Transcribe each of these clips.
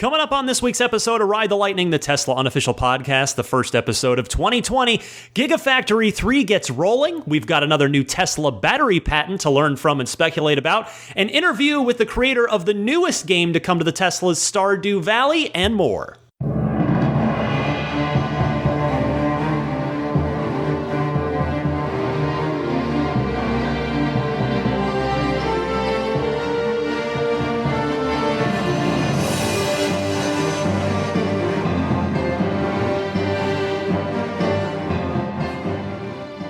Coming up on this week's episode of Ride the Lightning, the Tesla unofficial podcast, the first episode of 2020, Gigafactory 3 gets rolling. We've got another new Tesla battery patent to learn from and speculate about, an interview with the creator of the newest game to come to the Tesla's Stardew Valley, and more.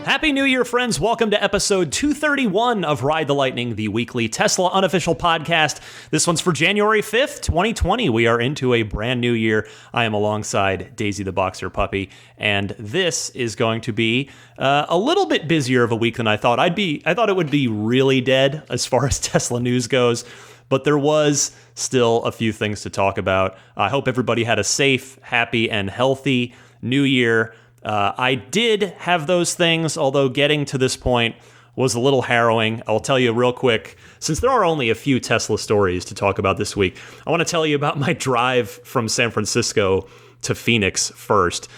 Happy New Year, friends. Welcome to episode 231 of Ride the Lightning, the weekly Tesla unofficial podcast. This one's for January 5th, 2020. We are into a brand new year. I am alongside Daisy the Boxer Puppy, and this is going to be a little bit busier of a week than I thought. I thought it would be really dead as far as Tesla news goes, but there was still a few things to talk about. I hope everybody had a safe, happy, and healthy New Year. I did have those things, although getting to this point was a little harrowing. I'll tell you real quick, since there are only a few Tesla stories to talk about this week, I want to tell you about my drive from San Francisco to Phoenix first.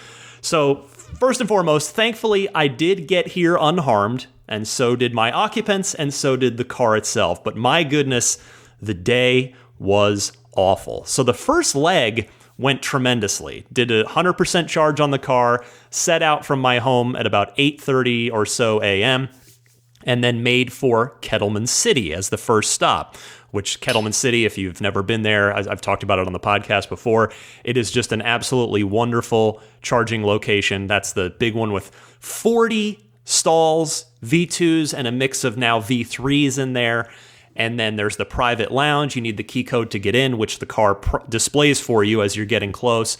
So, first and foremost, thankfully, I did get here unharmed, and so did my occupants, and so did the car itself. But my goodness, the day was awful. So the first leg went tremendously. Did a 100% charge on the car, set out from my home at about 8:30 or so a.m., and then made for Kettleman City as the first stop, which Kettleman City, if you've never been there, I've talked about it on the podcast before, it is just an absolutely wonderful charging location. That's the big one with 40 stalls, V2s, and a mix of now V3s in there. And then there's the private lounge. You need the key code to get in, which the car displays for you as you're getting close.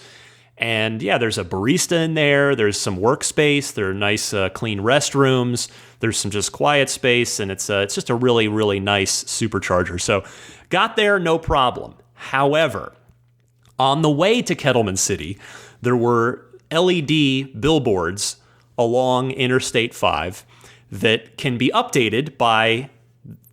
And yeah, there's a barista in there. There's some workspace. There are nice, clean restrooms. There's some just quiet space. And it's just a really, really nice supercharger. So got there, no problem. However, on the way to Kettleman City, there were LED billboards along Interstate 5 that can be updated by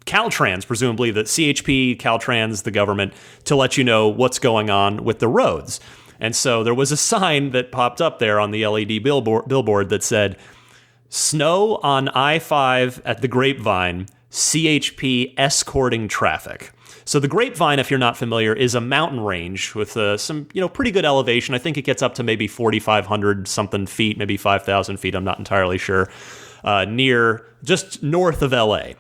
Caltrans, presumably the CHP, Caltrans, the government, to let you know what's going on with the roads. And so there was a sign that popped up there on the LED billboard that said, "Snow on I-5 at the Grapevine, CHP escorting traffic." So the Grapevine, if you're not familiar, is a mountain range with some pretty good elevation. I think it gets up to maybe 4,500 something feet, maybe 5,000 feet. I'm not entirely sure. Near just north of LA.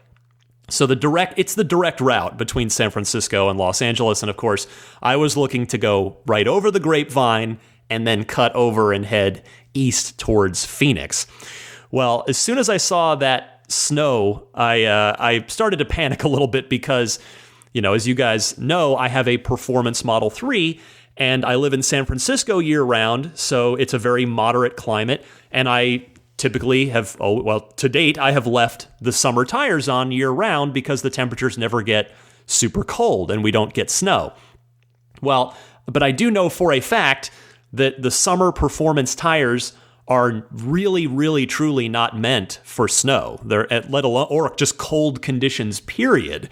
So it's the direct route between San Francisco and Los Angeles. And of course, I was looking to go right over the Grapevine and then cut over and head east towards Phoenix. Well, as soon as I saw that snow, I started to panic a little bit because, as you guys know, I have a Performance Model 3 and I live in San Francisco year round. So it's a very moderate climate. And I typically to date, I have left the summer tires on year round because the temperatures never get super cold and we don't get snow. Well, but I do know for a fact that the summer performance tires are really, really, truly not meant for snow. They're let alone, or just cold conditions, period.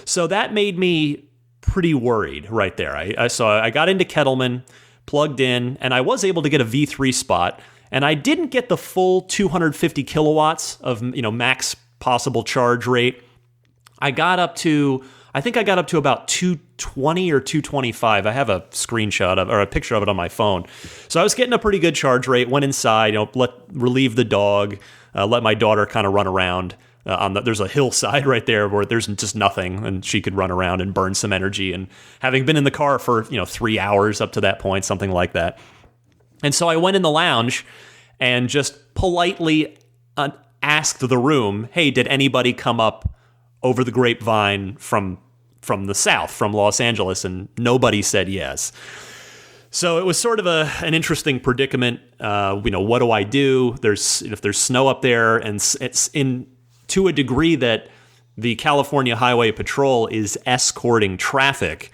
So that made me pretty worried right there. I got into Kettleman, plugged in, and I was able to get a V3 spot. And I didn't get the full 250 kilowatts of max possible charge rate. I think I got up to about 220 or 225. I have a screenshot or a picture of it on my phone. So I was getting a pretty good charge rate. Went inside, relieve the dog, let my daughter kind of run around. There's a hillside right there where there's just nothing, and she could run around and burn some energy. And having been in the car for 3 hours up to that point, something like that. And so I went in the lounge and just politely asked the room, "Hey, did anybody come up over the Grapevine from the south, from Los Angeles?" And nobody said yes. So it was sort of an interesting predicament. What do I do? If there's snow up there, and it's to a degree that the California Highway Patrol is escorting traffic.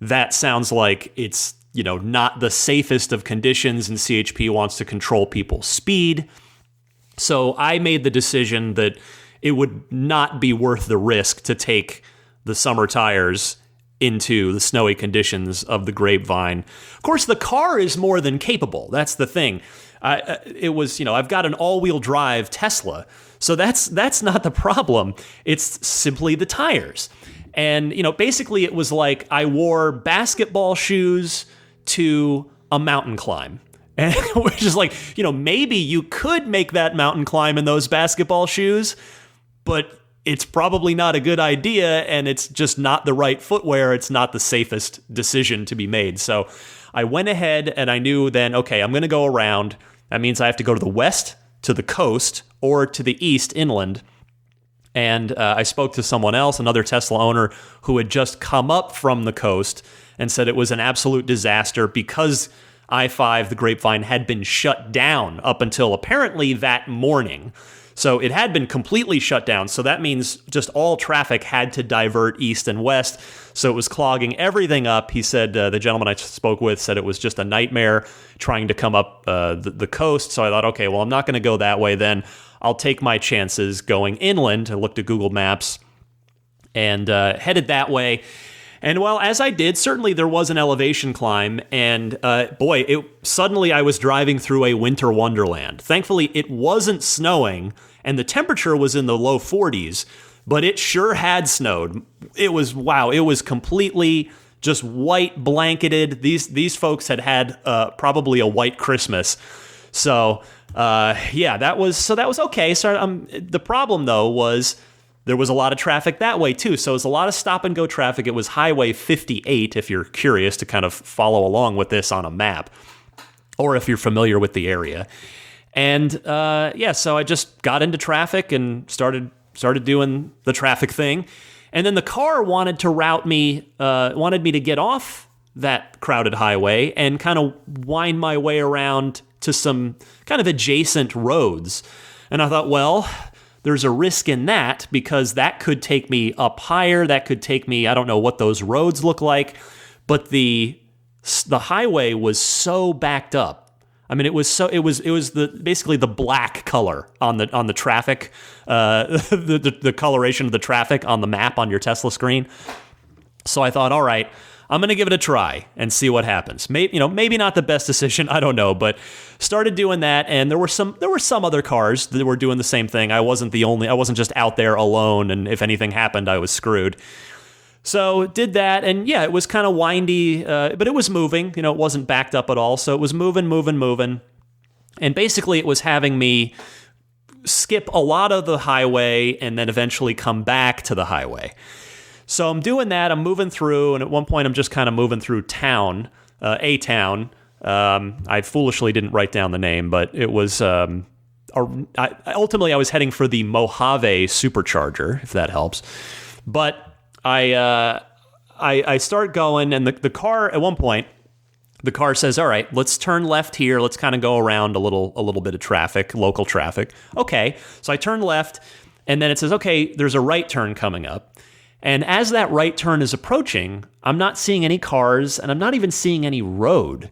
That sounds like it's not the safest of conditions, and CHP wants to control people's speed. So I made the decision that it would not be worth the risk to take the summer tires into the snowy conditions of the Grapevine. Of course, the car is more than capable. That's the thing. It was, I've got an all-wheel drive Tesla, so that's not the problem. It's simply the tires. And, basically it was like I wore basketball shoes to a mountain climb. And which is like, maybe you could make that mountain climb in those basketball shoes, but it's probably not a good idea, and it's just not the right footwear. It's not the safest decision to be made. So I went ahead and I knew then, okay, I'm going to go around. That means I have to go to the west, to the coast, or to the east, inland. And I spoke to someone else, another Tesla owner, who had just come up from the coast and said it was an absolute disaster because I-5, the Grapevine, had been shut down up until apparently that morning. So it had been completely shut down. So that means just all traffic had to divert east and west. So it was clogging everything up. He said, the gentleman I spoke with said it was just a nightmare trying to come up the coast. So I thought, okay, well, I'm not going to go that way then. I'll take my chances going inland. I looked at Google Maps and headed that way. And well, as I did, certainly there was an elevation climb, and suddenly I was driving through a winter wonderland. Thankfully, it wasn't snowing, and the temperature was in the low 40s, but it sure had snowed. It was completely just white blanketed. These folks had probably a white Christmas. So, that was okay. So the problem, though, was there was a lot of traffic that way, too. So it was a lot of stop-and-go traffic. It was Highway 58, if you're curious to kind of follow along with this on a map, or if you're familiar with the area. And, so I just got into traffic and started doing the traffic thing. And then the car wanted me to get off that crowded highway and kind of wind my way around to some kind of adjacent roads. And I thought, well, there's a risk in that because that could take me up higher. That could take me, I don't know what those roads look like, but the highway was so backed up. I mean, it was basically the black color on the traffic, the coloration of the traffic on the map on your Tesla screen. So I thought, all right, I'm going to give it a try and see what happens. Maybe not the best decision, I don't know, but started doing that, and there were some other cars that were doing the same thing. I wasn't just out there alone, and if anything happened, I was screwed. So did that, and yeah, it was kind of windy, but it was moving. It wasn't backed up at all, so it was moving. And basically it was having me skip a lot of the highway and then eventually come back to the highway. So I'm doing that, I'm moving through, and at one point I'm just kind of moving through town, a town. I foolishly didn't write down the name, but it was, ultimately I was heading for the Mojave supercharger, if that helps. But I start going, and the car, at one point, the car says, all right, let's turn left here, let's kind of go around a little bit of traffic, local traffic. Okay, so I turn left, and then it says, okay, there's a right turn coming up. And as that right turn is approaching, I'm not seeing any cars, and I'm not even seeing any road.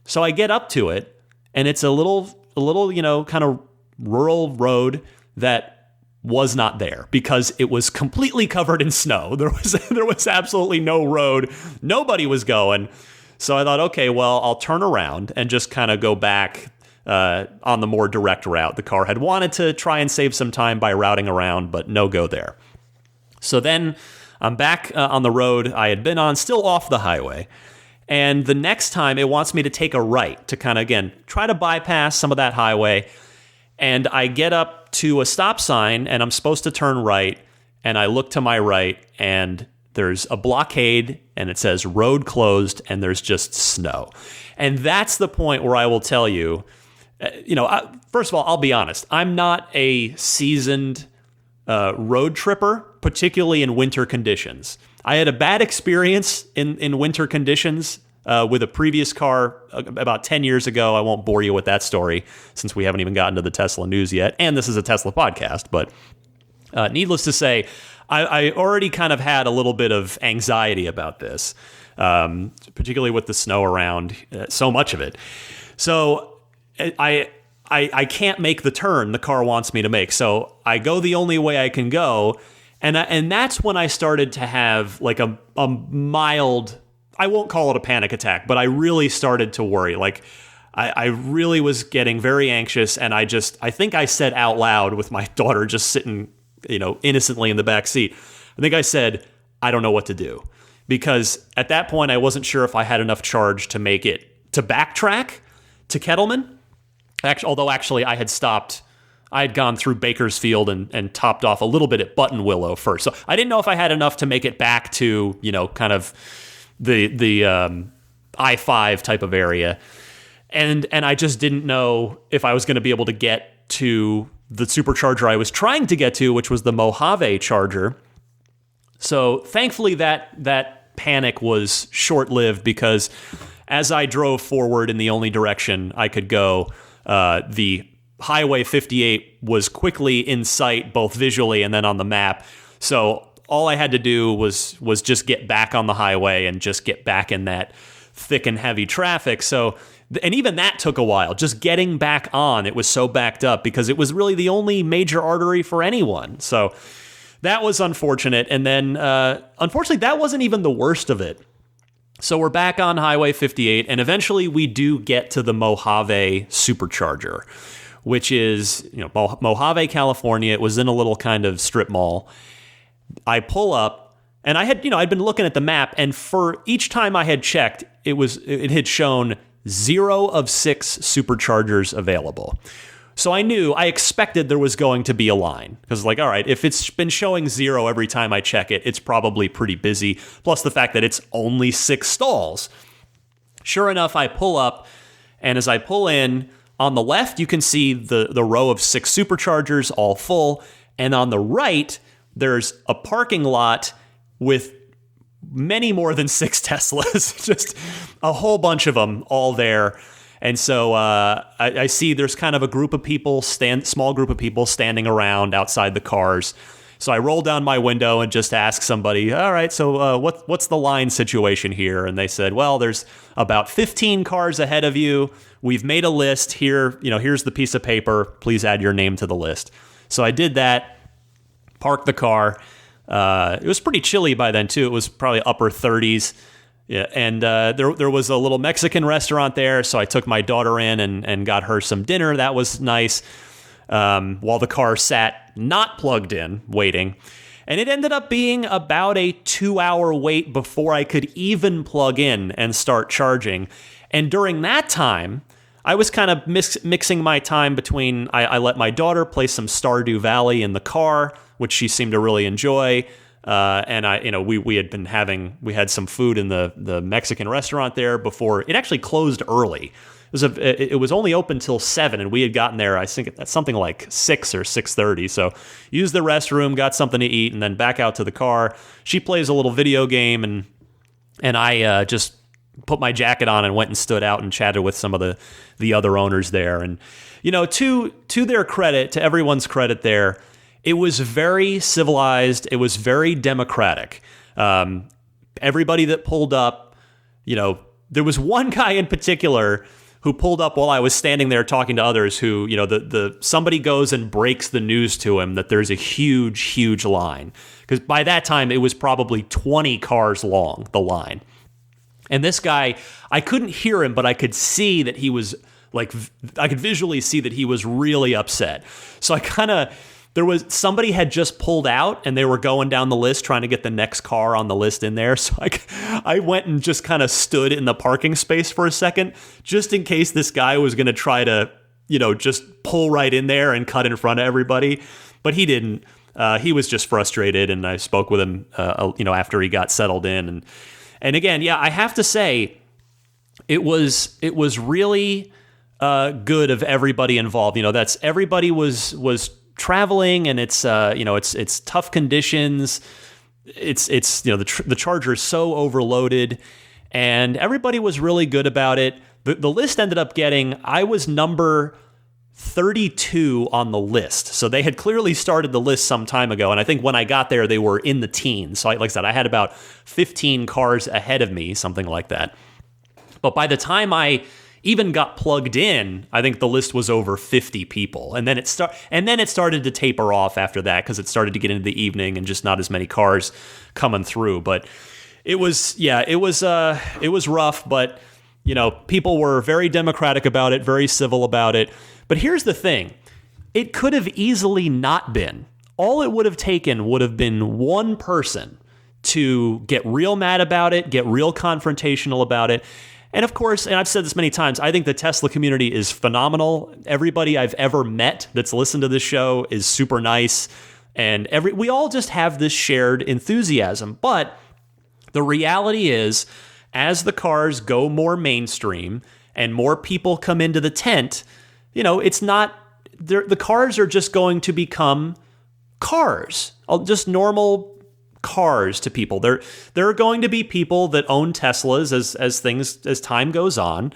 So I get up to it, and it's a little, kind of rural road that was not there because it was completely covered in snow. There was absolutely no road. Nobody was going. So I thought, okay, well, I'll turn around and just kind of go back on the more direct route. The car had wanted to try and save some time by routing around, but no go there. So then I'm back on the road I had been on, still off the highway. And the next time it wants me to take a right to kind of, again, try to bypass some of that highway. And I get up to a stop sign and I'm supposed to turn right. And I look to my right and there's a blockade and it says road closed and there's just snow. And that's the point where I will tell you, first of all, I'll be honest. I'm not a seasoned road tripper, particularly in winter conditions. I had a bad experience in winter conditions with a previous car about 10 years ago. I won't bore you with that story since we haven't even gotten to the Tesla news yet. And this is a Tesla podcast. But needless to say, I already kind of had a little bit of anxiety about this, particularly with the snow around, so much of it. So I can't make the turn the car wants me to make. So I go the only way I can go. And that's when I started to have like a mild, I won't call it a panic attack, but I really started to worry. Like I really was getting very anxious, and I think I said out loud with my daughter just sitting, innocently in the back seat. I think I said, I don't know what to do, because at that point I wasn't sure if I had enough charge to make it to backtrack to Kettleman. Although I had stopped. I had gone through Bakersfield and topped off a little bit at Buttonwillow first. So I didn't know if I had enough to make it back to, kind of the I-5 type of area. And I just didn't know if I was going to be able to get to the supercharger I was trying to get to, which was the Mojave charger. So thankfully that panic was short-lived, because as I drove forward in the only direction I could go, the Highway 58 was quickly in sight, both visually and then on the map. So all I had to do was just get back on the highway and just get back in that thick and heavy traffic. So, and even that took a while. Just getting back on, it was so backed up, because it was really the only major artery for anyone. So that was unfortunate. And then, unfortunately, that wasn't even the worst of it. So we're back on Highway 58, and eventually we do get to the Mojave supercharger, which is, Mojave, California. It was in a little kind of strip mall. I pull up, and I had, I'd been looking at the map, and for each time I had checked, it had shown 0 of 6 superchargers available. So I expected there was going to be a line, because all right, if it's been showing 0 every time I check it, it's probably pretty busy. Plus the fact that it's only 6 stalls. Sure enough, I pull up, and as I pull in, on the left, you can see the row of 6 superchargers all full. And on the right, there's a parking lot with many more than 6 Teslas, just a whole bunch of them all there. And so I see there's kind of a small group of people standing around outside the cars. So I roll down my window and just ask somebody, all right, so what's the line situation here? And they said, well, there's about 15 cars ahead of you. We've made a list here. Here's the piece of paper. Please add your name to the list. So I did that, parked the car. It was pretty chilly by then, too. It was probably upper 30s. Yeah, and there was a little Mexican restaurant there, so I took my daughter in and got her some dinner. That was nice, while the car sat not plugged in, waiting. And it ended up being about a 2-hour wait before I could even plug in and start charging. And during that time, I was kind of mixing my time between, I let my daughter play some Stardew Valley in the car, which she seemed to really enjoy. And we had some food in the Mexican restaurant there before it actually closed early. It was only open till 7, and we had gotten there, I think that's something like 6 or 6:30. So used the restroom, got something to eat, and then back out to the car. She plays a little video game, and I just put my jacket on and went and stood out and chatted with some of the other owners there. And to their credit, to everyone's credit there, it was very civilized. It was very democratic. Everybody that pulled up, there was one guy in particular who pulled up while I was standing there talking to others who, somebody goes and breaks the news to him that there's a huge, huge line. Because by that time, it was probably 20 cars long, the line. And this guy, I couldn't hear him, but I could see that he was, I could visually see that he was really upset. So somebody had just pulled out and they were going down the list trying to get the next car on the list in there. So I went and just kind of stood in the parking space for a second, just in case this guy was going to try to, just pull right in there and cut in front of everybody. But he didn't. He was just frustrated, and I spoke with him, after he got settled in. And again, yeah, I have to say, it was really good of everybody involved. Everybody was traveling, and it's tough conditions. It's the charger is so overloaded, and everybody was really good about it. The list ended up I was number 32 on the list. So they had clearly started the list some time ago, and I think when I got there, they were in the teens. So like I said, I had about 15 cars ahead of me, something like that. But by the time I even got plugged in, I think the list was over 50 people. And then it started to taper off after that because it started to get into the evening and just not as many cars coming through. But it was rough, but people were very democratic about it, very civil about it. But here's the thing. It could have easily not been. All it would have taken would have been one person to get real mad about it, get real confrontational about it. And of course, and I've said this many times, I think the Tesla community is phenomenal. Everybody I've ever met that's listened to this show is super nice. And we all just have this shared enthusiasm. But the reality is, as the cars go more mainstream and more people come into the tent, it's not, the cars are just going to become cars, just normal cars to people. There are going to be people that own Teslas as time goes on,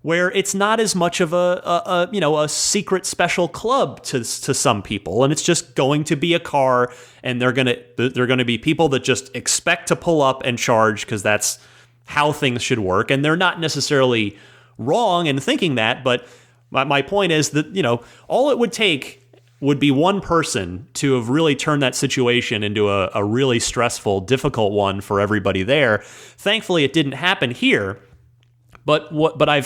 where it's not as much of a secret special club to some people, and it's just going to be a car, and they're gonna be people that just expect to pull up and charge because that's how things should work, and they're not necessarily wrong in thinking that. But my point is that all it would take would be one person to have really turned that situation into a really stressful, difficult one for everybody there. Thankfully, it didn't happen here. But what I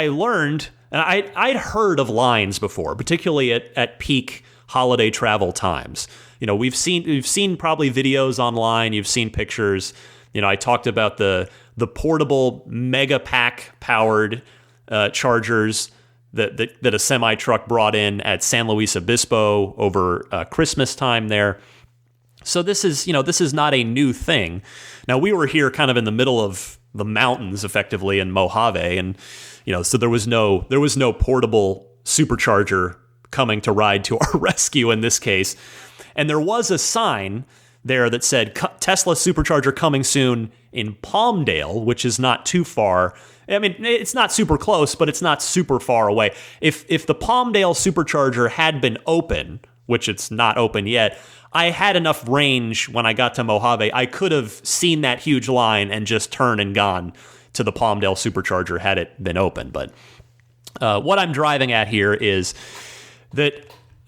learned, and I'd heard of lines before, particularly at peak holiday travel times. We've seen probably videos online. You've seen pictures. I talked about the portable mega pack powered chargers that a semi truck brought in at San Luis Obispo over Christmas time there. So this is not a new thing. Now, we were here kind of in the middle of the mountains, effectively, in Mojave, and so there was no portable supercharger coming to ride to our rescue in this case. And there was a sign there that said Tesla supercharger coming soon in Palmdale, which is not too far. I mean, it's not super close, but it's not super far away. If the Palmdale supercharger had been open, which it's not open yet, I had enough range when I got to Mojave. I could have seen that huge line and just turned and gone to the Palmdale supercharger had it been open. But what I'm driving at here is that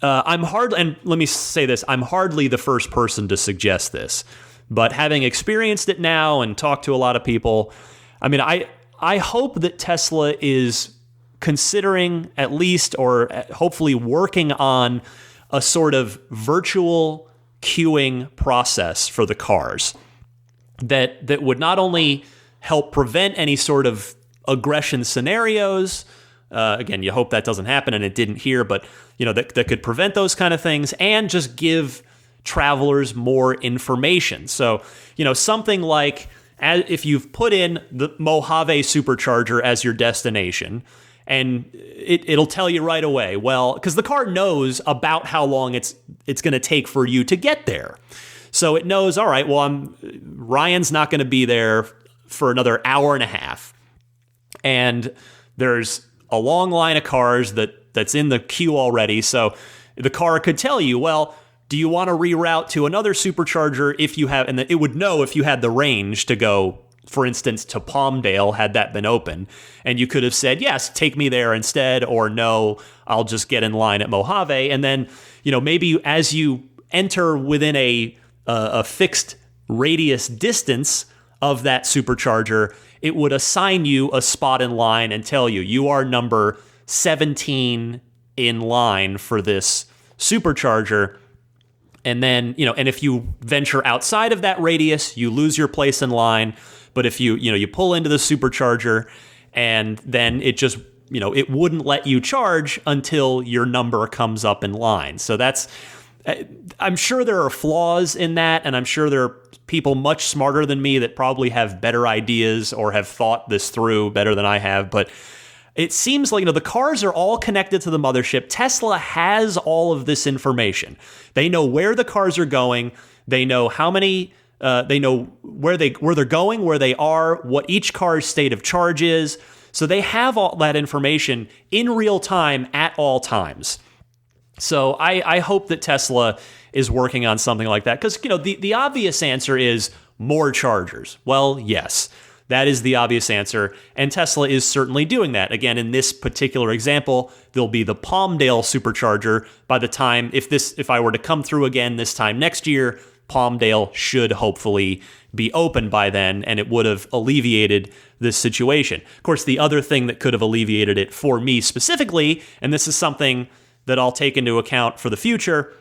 and let me say this, I'm hardly the first person to suggest this, but having experienced it now and talked to a lot of people, I mean, I hope that Tesla is considering at least, or hopefully working on, a sort of virtual queuing process for the cars that would not only help prevent any sort of aggression scenarios. Again, you hope that doesn't happen, and it didn't here, but that could prevent those kind of things, and just give travelers more information. So, something like, if you've put in the Mojave supercharger as your destination, and it'll tell you right away, well, because the car knows about how long it's going to take for you to get there. So it knows, all right, well, Ryan's not going to be there for another hour and a half. And there's a long line of cars that's in the queue already. So the car could tell you, well, do you want to reroute to another supercharger if you have, and it would know if you had the range to go, for instance, to Palmdale, had that been open. And you could have said, yes, take me there instead, or no, I'll just get in line at Mojave. And then, maybe as you enter within a fixed radius distance of that supercharger, it would assign you a spot in line and tell you, you are number 17 in line for this supercharger. And then, and if you venture outside of that radius, you lose your place in line. But if you pull into the supercharger, and then it just, it wouldn't let you charge until your number comes up in line. So I'm sure there are flaws in that, and I'm sure there are people much smarter than me that probably have better ideas or have thought this through better than I have. But it seems like, the cars are all connected to the mothership. Tesla has all of this information. They know where the cars are going. They know how many, they know where they're going, where they are, what each car's state of charge is. So they have all that information in real time at all times. So I hope that Tesla is working on something like that, because, the obvious answer is more chargers. Well, yes. That is the obvious answer, and Tesla is certainly doing that. Again, in this particular example, there'll be the Palmdale supercharger. By the time, if I were to come through again this time next year, Palmdale should hopefully be open by then, and it would have alleviated this situation. Of course, the other thing that could have alleviated it for me specifically, and this is something that I'll take into account for the future,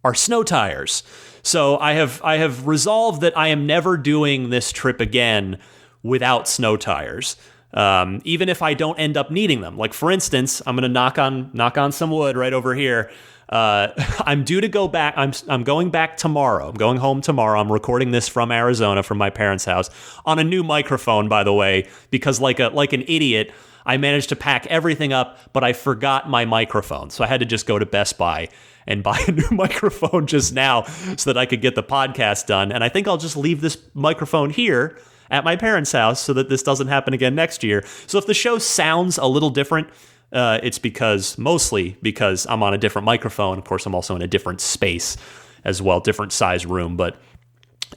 are snow tires. So I have resolved that I am never doing this trip again without snow tires, even if I don't end up needing them. Like, for instance, I'm going to knock on some wood right over here. I'm due to go back. I'm going back tomorrow. I'm going home tomorrow. I'm recording this from Arizona, from my parents' house, on a new microphone, by the way, because like an idiot, I managed to pack everything up, but I forgot my microphone. So I had to just go to Best Buy and buy a new microphone just now so that I could get the podcast done. And I think I'll just leave this microphone here at my parents' house so that this doesn't happen again next year. So if the show sounds a little different, it's mostly because I'm on a different microphone. Of course, I'm also in a different space as well, different size room. But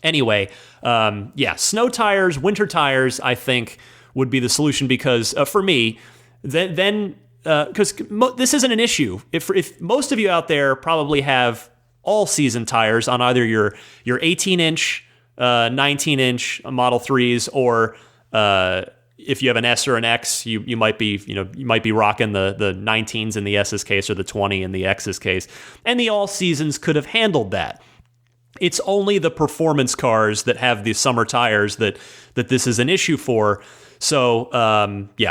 anyway, snow tires, winter tires, I think would be the solution because for me, then because this isn't an issue. If most of you out there probably have all season tires on either your 18-inch, 19-inch Model 3s, or if you have an S or an X, you might be rocking the 19s in the S's case or the 20 in the X's case, and the all seasons could have handled that. It's only the performance cars that have the summer tires that this is an issue for. So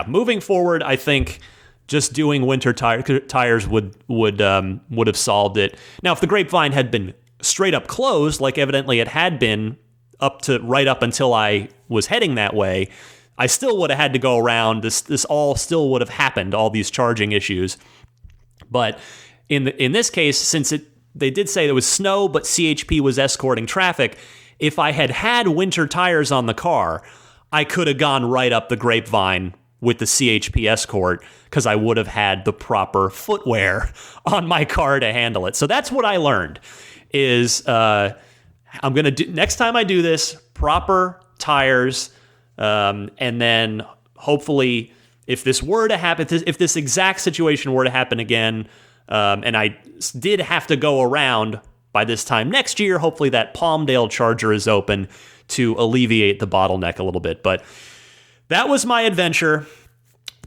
moving forward, I think just doing winter tires would have solved it. Now, if the grapevine had been straight up closed, like evidently it had been right up until I was heading that way, I still would have had to go around. This all still would have happened, all these charging issues. But in this case, since they did say there was snow, but CHP was escorting traffic, if I had winter tires on the car, I could have gone right up the grapevine with the CHP escort because I would have had the proper footwear on my car to handle it. So that's what I learned is I'm going to do, next time I do this, proper tires, and then hopefully if this were to happen, if this exact situation were to happen again, and I did have to go around by this time next year, hopefully that Palmdale charger is open to alleviate the bottleneck a little bit. But that was my adventure.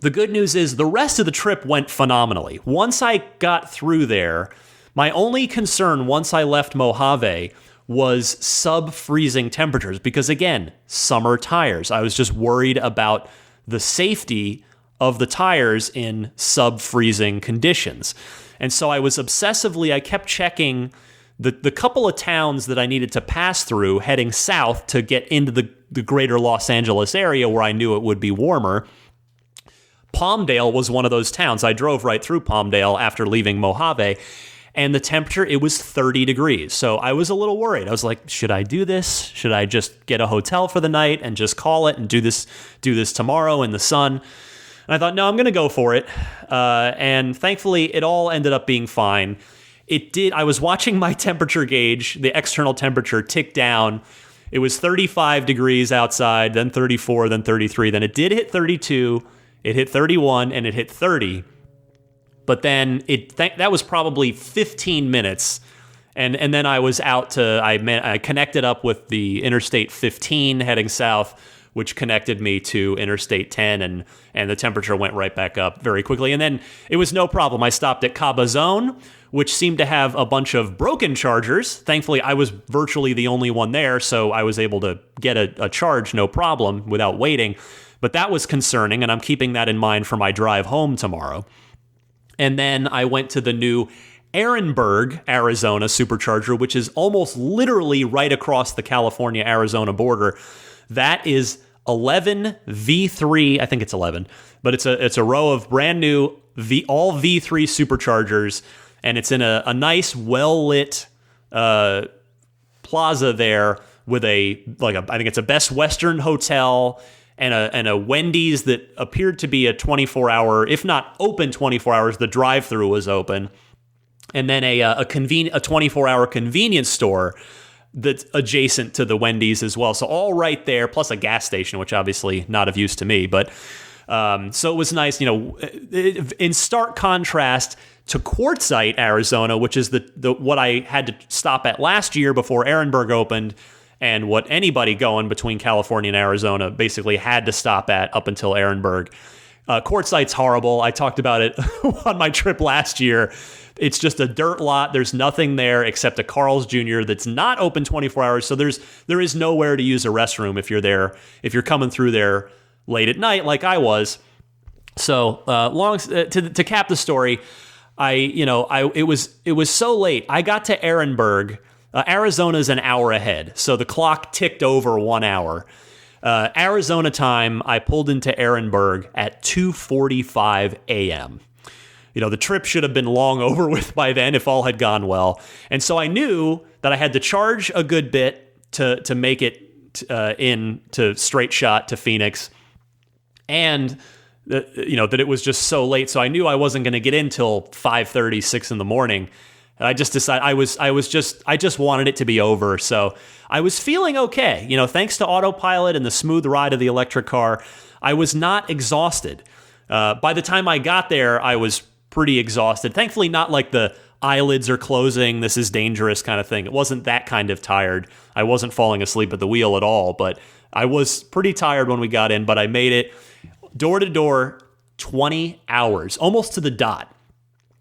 The good news is the rest of the trip went phenomenally. Once I got through there, my only concern once I left Mojave was sub-freezing temperatures because, again, summer tires. I was just worried about the safety of the tires in sub-freezing conditions. And so I kept checking the couple of towns that I needed to pass through heading south to get into the greater Los Angeles area where I knew it would be warmer. Palmdale was one of those towns. I drove right through Palmdale after leaving Mojave, and the temperature, it was 30 degrees. So I was a little worried. I was like, should I do this? Should I just get a hotel for the night and just call it and do this tomorrow in the sun? And I thought, no, I'm going to go for it. And thankfully, it all ended up being fine. It did. I was watching my temperature gauge, the external temperature, tick down. It was 35 degrees outside, then 34, then 33. Then it did hit 32, it hit 31, and it hit 30. But then that was probably 15 minutes. And then I was out I connected up with the Interstate 15 heading south, which connected me to Interstate 10, and the temperature went right back up very quickly. And then it was no problem. I stopped at Cabazon, which seemed to have a bunch of broken chargers. Thankfully, I was virtually the only one there, so I was able to get a charge no problem without waiting. But that was concerning, and I'm keeping that in mind for my drive home tomorrow. And then I went to the new Ehrenberg, Arizona supercharger, which is almost literally right across the California-Arizona border. That is 11 V3, I think it's 11, but it's a row of brand new all V3 superchargers, and it's in a nice, well-lit plaza there with I think it's a Best Western hotel and a Wendy's that appeared to be a 24-hour, if not open 24 hours, the drive-through was open, and then a 24-hour convenience store that's adjacent to the Wendy's as well. So all right there, plus a gas station, which obviously not of use to me. But so it was nice, in stark contrast to Quartzsite, Arizona, which is the what I had to stop at last year before Ehrenberg opened, and what anybody going between California and Arizona basically had to stop at up until Ehrenberg. Quartzsite's horrible. I talked about it on my trip last year. It's just a dirt lot. There's nothing there except a Carl's Jr. that's not open 24 hours. So there is nowhere to use a restroom if you're there, if you're coming through there late at night like I was. So to cap the story, it was so late. I got to Ehrenberg. Arizona's an hour ahead, so the clock ticked over 1 hour. Arizona time, I pulled into Ehrenberg at 2:45 a.m. The trip should have been long over with by then if all had gone well. And so I knew that I had to charge a good bit to make it in to straight shot to Phoenix, and that it was just so late. So I knew I wasn't going to get in till 5:30, 6 in the morning. And I just decided I just wanted it to be over. So I was feeling okay. Thanks to autopilot and the smooth ride of the electric car, I was not exhausted. By the time I got there, I was pretty exhausted. Thankfully, not like the eyelids are closing, this is dangerous kind of thing. It wasn't that kind of tired. I wasn't falling asleep at the wheel at all, but I was pretty tired when we got in, but I made it door to door 20 hours, almost to the dot.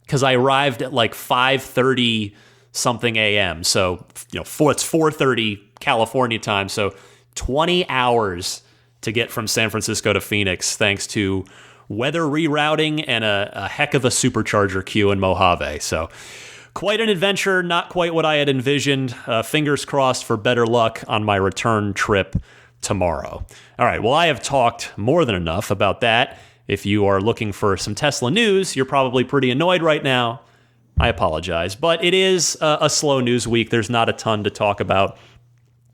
Because I arrived at like 5:30 something a.m. So, it's 4:30 California time. So 20 hours to get from San Francisco to Phoenix, thanks to weather rerouting and a heck of a supercharger queue in Mojave. So quite an adventure, not quite what I had envisioned. Fingers crossed for better luck on my return trip tomorrow. All right, well, I have talked more than enough about that. If you are looking for some Tesla news, you're probably pretty annoyed right now. I apologize, but it is a slow news week. There's not a ton to talk about.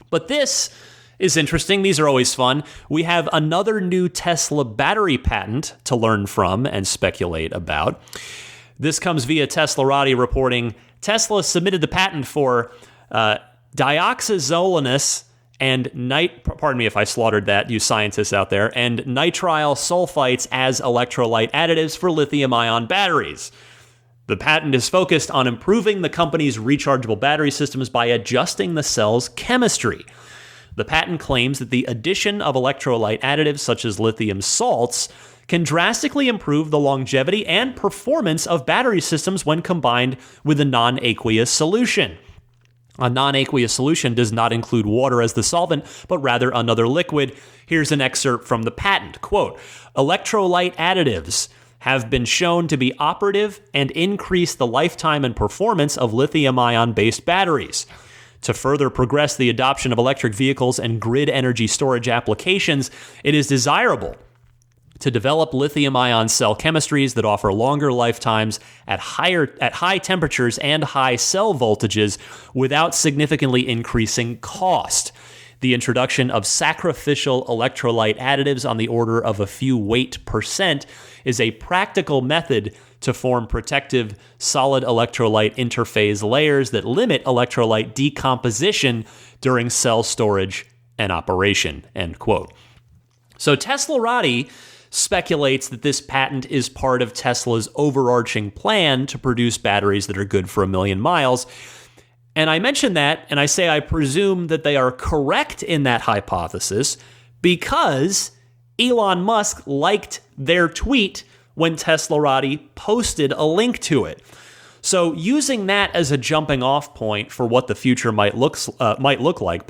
But this is interesting. These are always fun. We have another new Tesla battery patent to learn from and speculate about. This comes via Teslarati reporting Tesla submitted the patent for dioxazolinous and pardon me if I slaughtered that, you scientists out there, and nitrile sulfites as electrolyte additives for lithium-ion batteries. The patent is focused on improving the company's rechargeable battery systems by adjusting the cell's chemistry. The patent claims that the addition of electrolyte additives such as lithium salts can drastically improve the longevity and performance of battery systems when combined with a non-aqueous solution. A non-aqueous solution does not include water as the solvent, but rather another liquid. Here's an excerpt from the patent. Quote, electrolyte additives have been shown to be operative and increase the lifetime and performance of lithium-ion based batteries. To further progress the adoption of electric vehicles and grid energy storage applications, it is desirable to develop lithium-ion cell chemistries that offer longer lifetimes at high temperatures and high cell voltages without significantly increasing cost. The introduction of sacrificial electrolyte additives on the order of a few weight percent is a practical method to form protective solid electrolyte interphase layers that limit electrolyte decomposition during cell storage and operation, end quote. So Teslarati speculates that this patent is part of Tesla's overarching plan to produce batteries that are good for 1 million miles. And I mention that, and I say I presume that they are correct in that hypothesis because Elon Musk liked their tweet when Teslarati posted a link to it. So using that as a jumping off point for what the future might look like,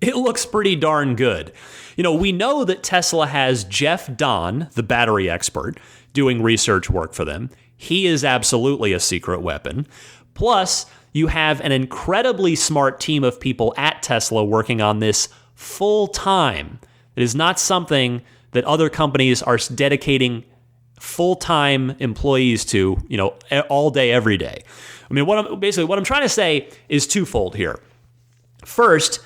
it looks pretty darn good. We know that Tesla has Jeff Don, the battery expert, doing research work for them. He is absolutely a secret weapon. Plus, you have an incredibly smart team of people at Tesla working on this full time. It is not something that other companies are dedicating full-time employees to, all day, every day. I mean, what I'm trying to say is twofold here. First,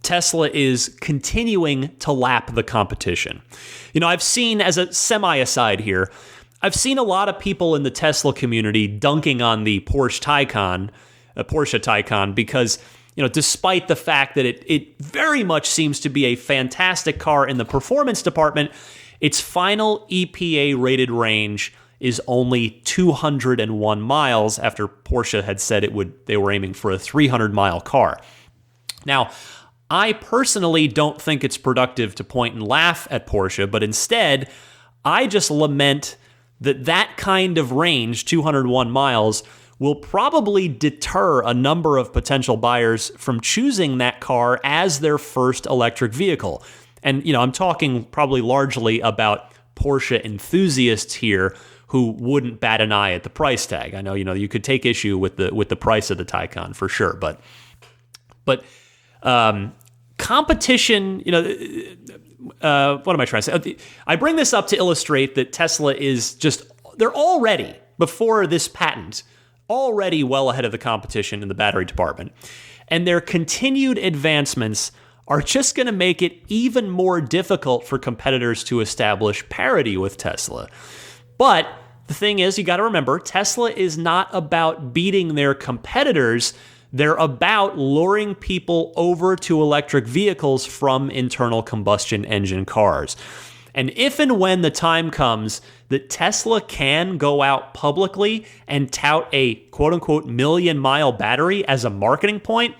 Tesla is continuing to lap the competition. I've seen, as a semi-aside here, I've seen a lot of people in the Tesla community dunking on the Porsche Taycan because despite the fact that it very much seems to be a fantastic car in the performance department, its final EPA-rated range is only 201 miles after Porsche had said they were aiming for a 300-mile car. Now, I personally don't think it's productive to point and laugh at Porsche, but instead, I just lament that kind of range, 201 miles, will probably deter a number of potential buyers from choosing that car as their first electric vehicle. And, I'm talking probably largely about Porsche enthusiasts here who wouldn't bat an eye at the price tag. I know, you could take issue with the price of the Taycan for sure, but competition, what am I trying to say? I bring this up to illustrate that Tesla they're already, before this patent, already well ahead of the competition in the battery department. And their continued advancements are just going to make it even more difficult for competitors to establish parity with Tesla. But the thing is, you got to remember, Tesla is not about beating their competitors. They're about luring people over to electric vehicles from internal combustion engine cars. And if and when the time comes that Tesla can go out publicly and tout a quote-unquote million-mile battery as a marketing point,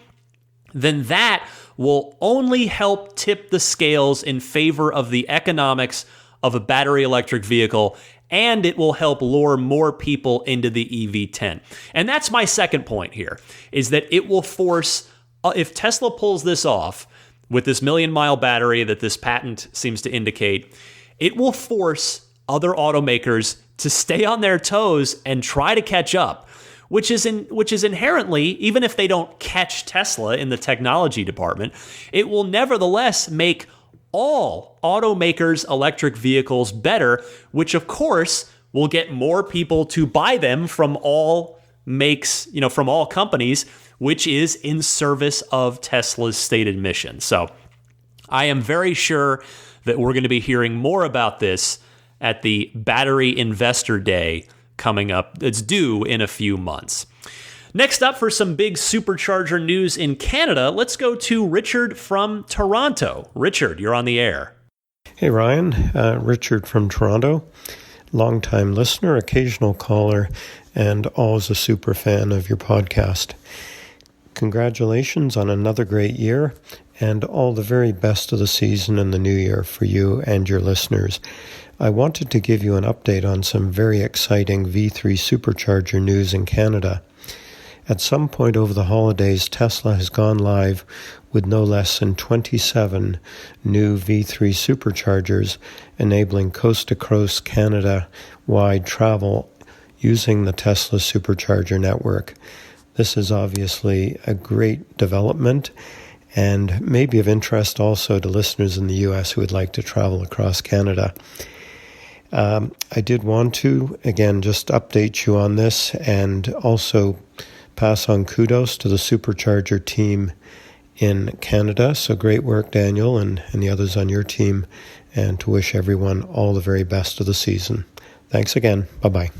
then that will only help tip the scales in favor of the economics of a battery electric vehicle, and it will help lure more people into the EV10. And that's my second point here, is that it will force, if Tesla pulls this off with this million-mile battery that this patent seems to indicate, it will force other automakers to stay on their toes and try to catch up, which is inherently, even if they don't catch Tesla in the technology department, it will nevertheless make all automakers' electric vehicles better, which of course will get more people to buy them from all makes, from all companies, which is in service of Tesla's stated mission. So I am very sure that we're going to be hearing more about this at the Battery Investor Day coming up. It's due in a few months. Next up, for some big supercharger news in Canada, let's go to Richard from Toronto. Richard, you're on the air. Hey, Ryan. Richard from Toronto. Longtime listener, occasional caller, and always a super fan of your podcast. Congratulations on another great year, and all the very best of the season and the new year for you and your listeners. I wanted to give you an update on some very exciting V3 supercharger news in Canada. At some point over the holidays, Tesla has gone live with no less than 27 new V3 superchargers, enabling coast-to-coast Canada-wide travel using the Tesla supercharger network. This is obviously a great development and may be of interest also to listeners in the U.S. who would like to travel across Canada. I did want to, again, just update you on this and also pass on kudos to the supercharger team in Canada. So great work, Daniel, and the others on your team, and to wish everyone all the very best of the season. Thanks again. Bye-bye.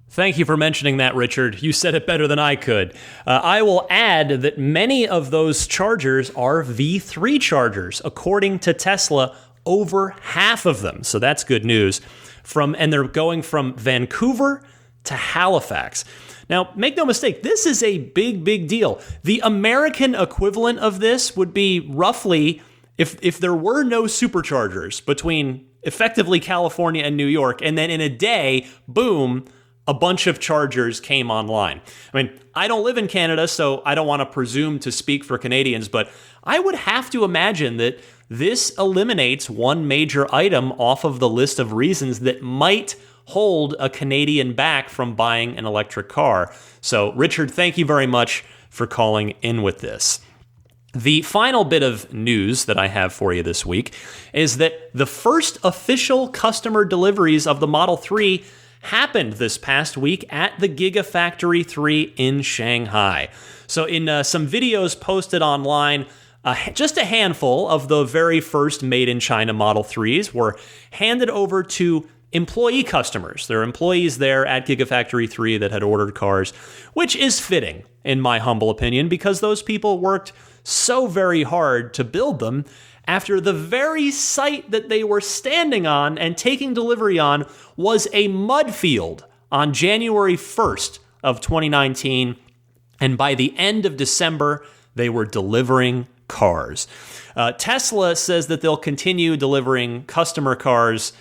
Thank you for mentioning that, Richard. You said it better than I could. I will add that many of those chargers are V3 chargers. According to Tesla, over half of them. So that's good news. And they're going from Vancouver to Halifax. Now, make no mistake, this is a big, big deal. The American equivalent of this would be roughly, if there were no superchargers between effectively California and New York, and then in a day, boom, a bunch of chargers came online. I mean, I don't live in Canada, so I don't want to presume to speak for Canadians, but I would have to imagine that this eliminates one major item off of the list of reasons that might hold a Canadian back from buying an electric car. So, Richard, thank you very much for calling in with this. The final bit of news that I have for you this week is that the first official customer deliveries of the Model 3 happened this past week at the Gigafactory 3 in Shanghai. So in some videos posted online, just a handful of the very first made-in-China Model 3s were handed over to employee customers. There are employees there at Gigafactory 3 that had ordered cars, which is fitting, in my humble opinion, because those people worked so very hard to build them after the very site that they were standing on and taking delivery on was a mud field on January 1st of 2019. And by the end of December, they were delivering cars. Tesla says that they'll continue delivering customer cars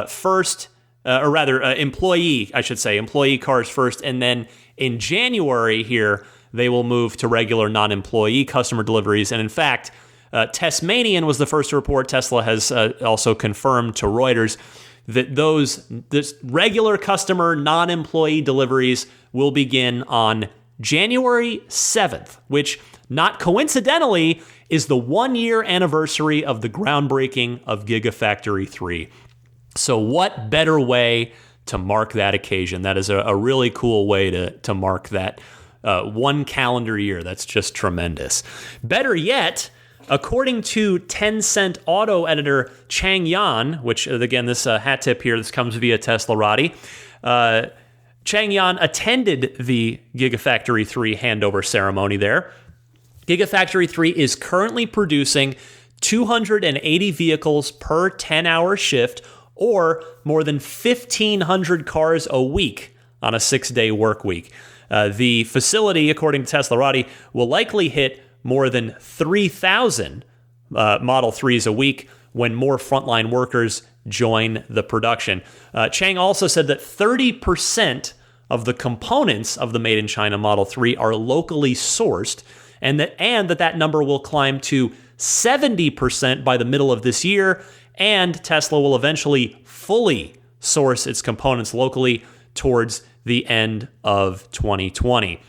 first, or rather employee cars first. And then in January here, they will move to regular non-employee customer deliveries. And in fact, Tesmanian was the first to report. Tesla has also confirmed to Reuters that this regular customer non-employee deliveries will begin on January 7th, which not coincidentally is the 1-year anniversary of the groundbreaking of Gigafactory 3. So what better way to mark that occasion? That is a really cool way to mark that 1 calendar year. That's just tremendous. Better yet, according to Tencent auto editor Chang Yan, which again, this hat tip here, this comes via Teslarati, Chang Yan attended the Gigafactory 3 handover ceremony there. Gigafactory 3 is currently producing 280 vehicles per 10-hour shift, or more than 1,500 cars a week on a 6-day work week. The facility, according to Teslarati, will likely hit more than 3,000 Model 3s a week when more frontline workers join the production. Chang also said that 30% of the components of the Made in China Model 3 are locally sourced, and that number will climb to 70% by the middle of this year, and Tesla will eventually fully source its components locally towards the end of 2020.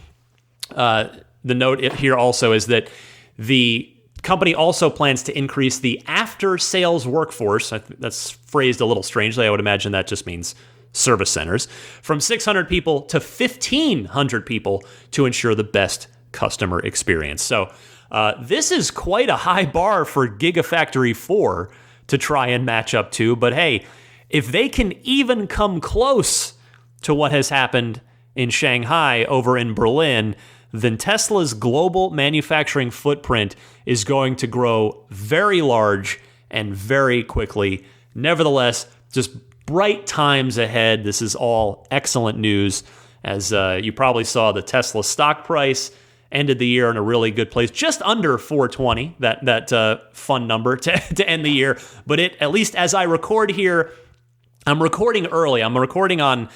The note here also is that the company also plans to increase the after-sales workforce. That's phrased a little strangely. I would imagine that just means service centers, from 600 people to 1,500 people to ensure the best customer experience. So this is quite a high bar for Gigafactory 4 to try and match up to. But hey, if they can even come close to what has happened in Shanghai over in Berlin, then Tesla's global manufacturing footprint is going to grow very large and very quickly. Nevertheless, just bright times ahead. This is all excellent news. As you probably saw, the Tesla stock price ended the year in a really good place, just under 420, that fun number to end the year. But at least as I record here, I'm recording early. I'm recording on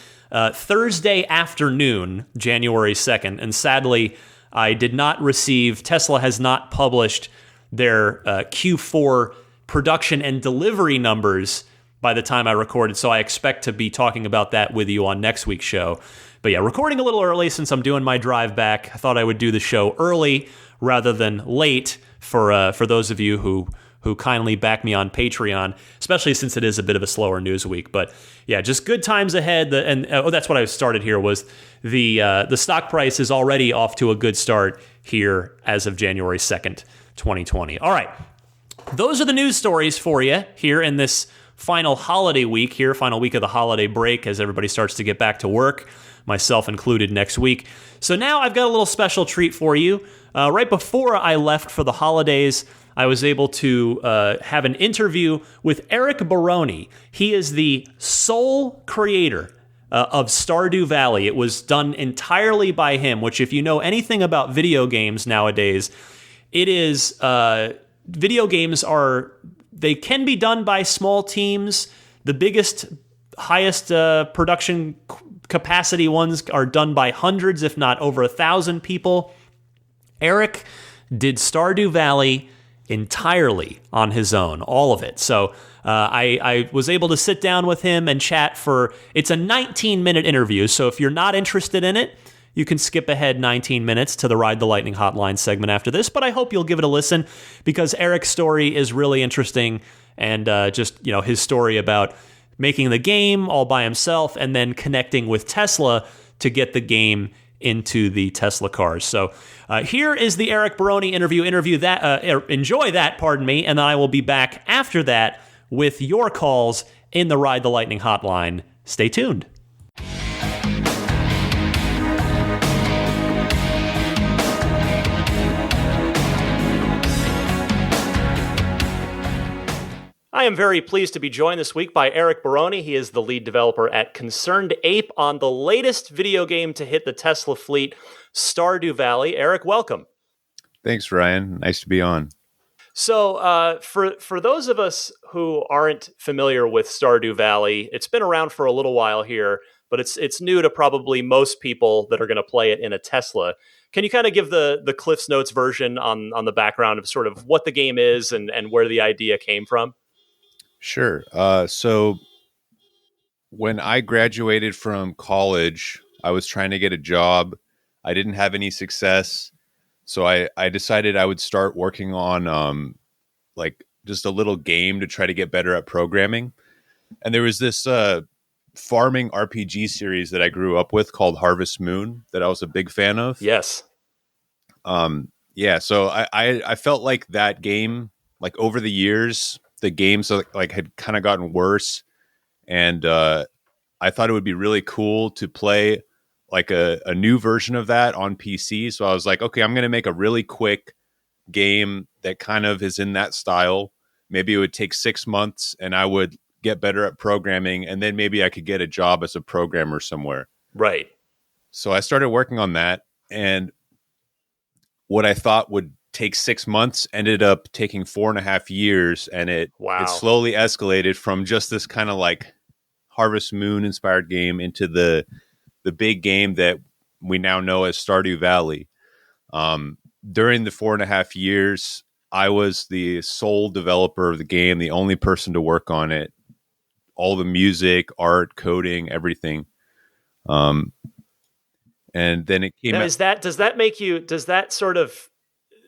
Thursday afternoon, January 2nd, and sadly, I did not receive, Tesla has not published their Q4 production and delivery numbers by the time I recorded, so I expect to be talking about that with you on next week's show. But yeah, recording a little early since I'm doing my drive back. I thought I would do the show early rather than late for those of you who kindly back me on Patreon, especially since it is a bit of a slower news week. But yeah, just good times ahead. That's what I started here, was the stock price is already off to a good start here as of January 2nd, 2020. All right, those are the news stories for you here in this final holiday week here, final week of the holiday break as everybody starts to get back to work, myself included next week. So now I've got a little special treat for you. Right before I left for the holidays, I was able to have an interview with Eric Baroni. He is the sole creator of Stardew Valley. It was done entirely by him, which if you know anything about video games nowadays, it is, video games they can be done by small teams. The biggest, highest production capacity ones are done by hundreds, if not over 1,000 people. Eric did Stardew Valley entirely on his own, all of it. So I was able to sit down with him and chat it's a 19-minute interview, so if you're not interested in it, you can skip ahead 19 minutes to the Ride the Lightning hotline segment after this, but I hope you'll give it a listen because Eric's story is really interesting, and just, his story about making the game all by himself and then connecting with Tesla to get the game into the Tesla cars. So here is the Eric Baroni interview. Enjoy that, and then I will be back after that with your calls in the Ride the Lightning hotline. Stay tuned. I am very pleased to be joined this week by Eric Baroni. He is the lead developer at Concerned Ape on the latest video game to hit the Tesla fleet, Stardew Valley. Eric, welcome. Thanks, Ryan. Nice to be on. So for those of us who aren't familiar with Stardew Valley, it's been around for a little while here, but it's new to probably most people that are going to play it in a Tesla. Can you kind of give the Cliff's Notes version on the background of sort of what the game is and where the idea came from? Sure. So when I graduated from college, I was trying to get a job. I didn't have any success. So I decided I would start working on like just a little game to try to get better at programming. And there was this farming RPG series that I grew up with called Harvest Moon that I was a big fan of. Yes. Yeah. So I felt like that game, like over the years, the games like had kind of gotten worse, and I thought it would be really cool to play like a new version of that on PC. So I was like, okay, I'm going to make a really quick game that kind of is in that style. Maybe it would take 6 months, and I would get better at programming, and then maybe I could get a job as a programmer somewhere. Right. So I started working on that, and what I thought would take 6 months ended up taking 4.5 years, and it slowly escalated from just this kind of like Harvest Moon inspired game into the big game that we now know as Stardew Valley. During the 4.5 years, I was the sole developer of the game, the only person to work on it, all the music, art, coding, everything. And then it came out. Does that sort of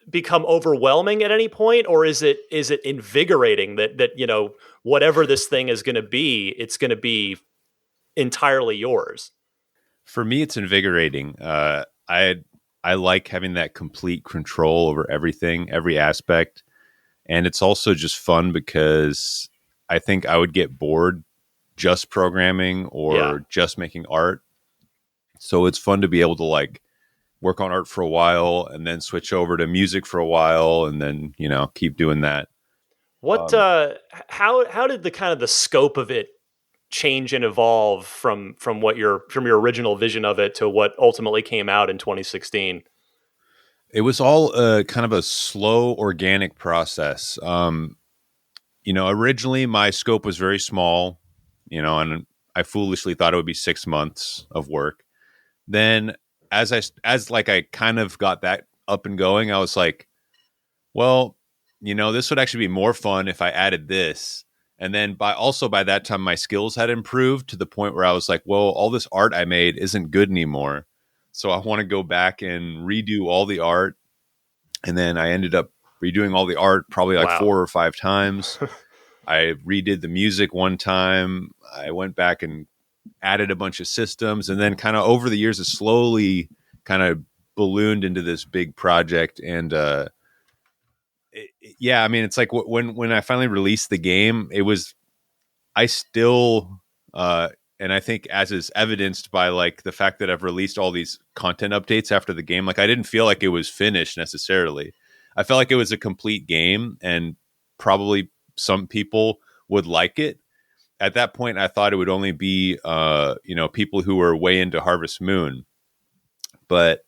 become overwhelming at any point, or is it invigorating that you know, whatever this thing is going to be, it's going to be entirely yours? For me, it's invigorating. I like having that complete control over everything, every aspect, and it's also just fun because I think I would get bored just programming or just making art. So it's fun to be able to like work on art for a while and then switch over to music for a while and then, you know, keep doing that. What how did the kind of the scope of it change and evolve from your original vision of it to what ultimately came out in 2016? It was all kind of a slow, organic process. You know, originally my scope was very small, you know, and I foolishly thought it would be 6 months of work. Then as I kind of got that up and going, I was like, well, you know, this would actually be more fun if I added this. And then by that time, my skills had improved to the point where I was like, well, all this art I made isn't good anymore. So I want to go back and redo all the art. And then I ended up redoing all the art probably like 4 or 5 times. I redid the music one time. I went back and added a bunch of systems, and then kind of over the years, it slowly kind of ballooned into this big project. And yeah, I mean, it's like when I finally released the game, I still, and I think as is evidenced by like the fact that I've released all these content updates after the game, like I didn't feel like it was finished necessarily. I felt like it was a complete game, and probably some people would like it. At that point, I thought it would only be, you know, people who were way into Harvest Moon. But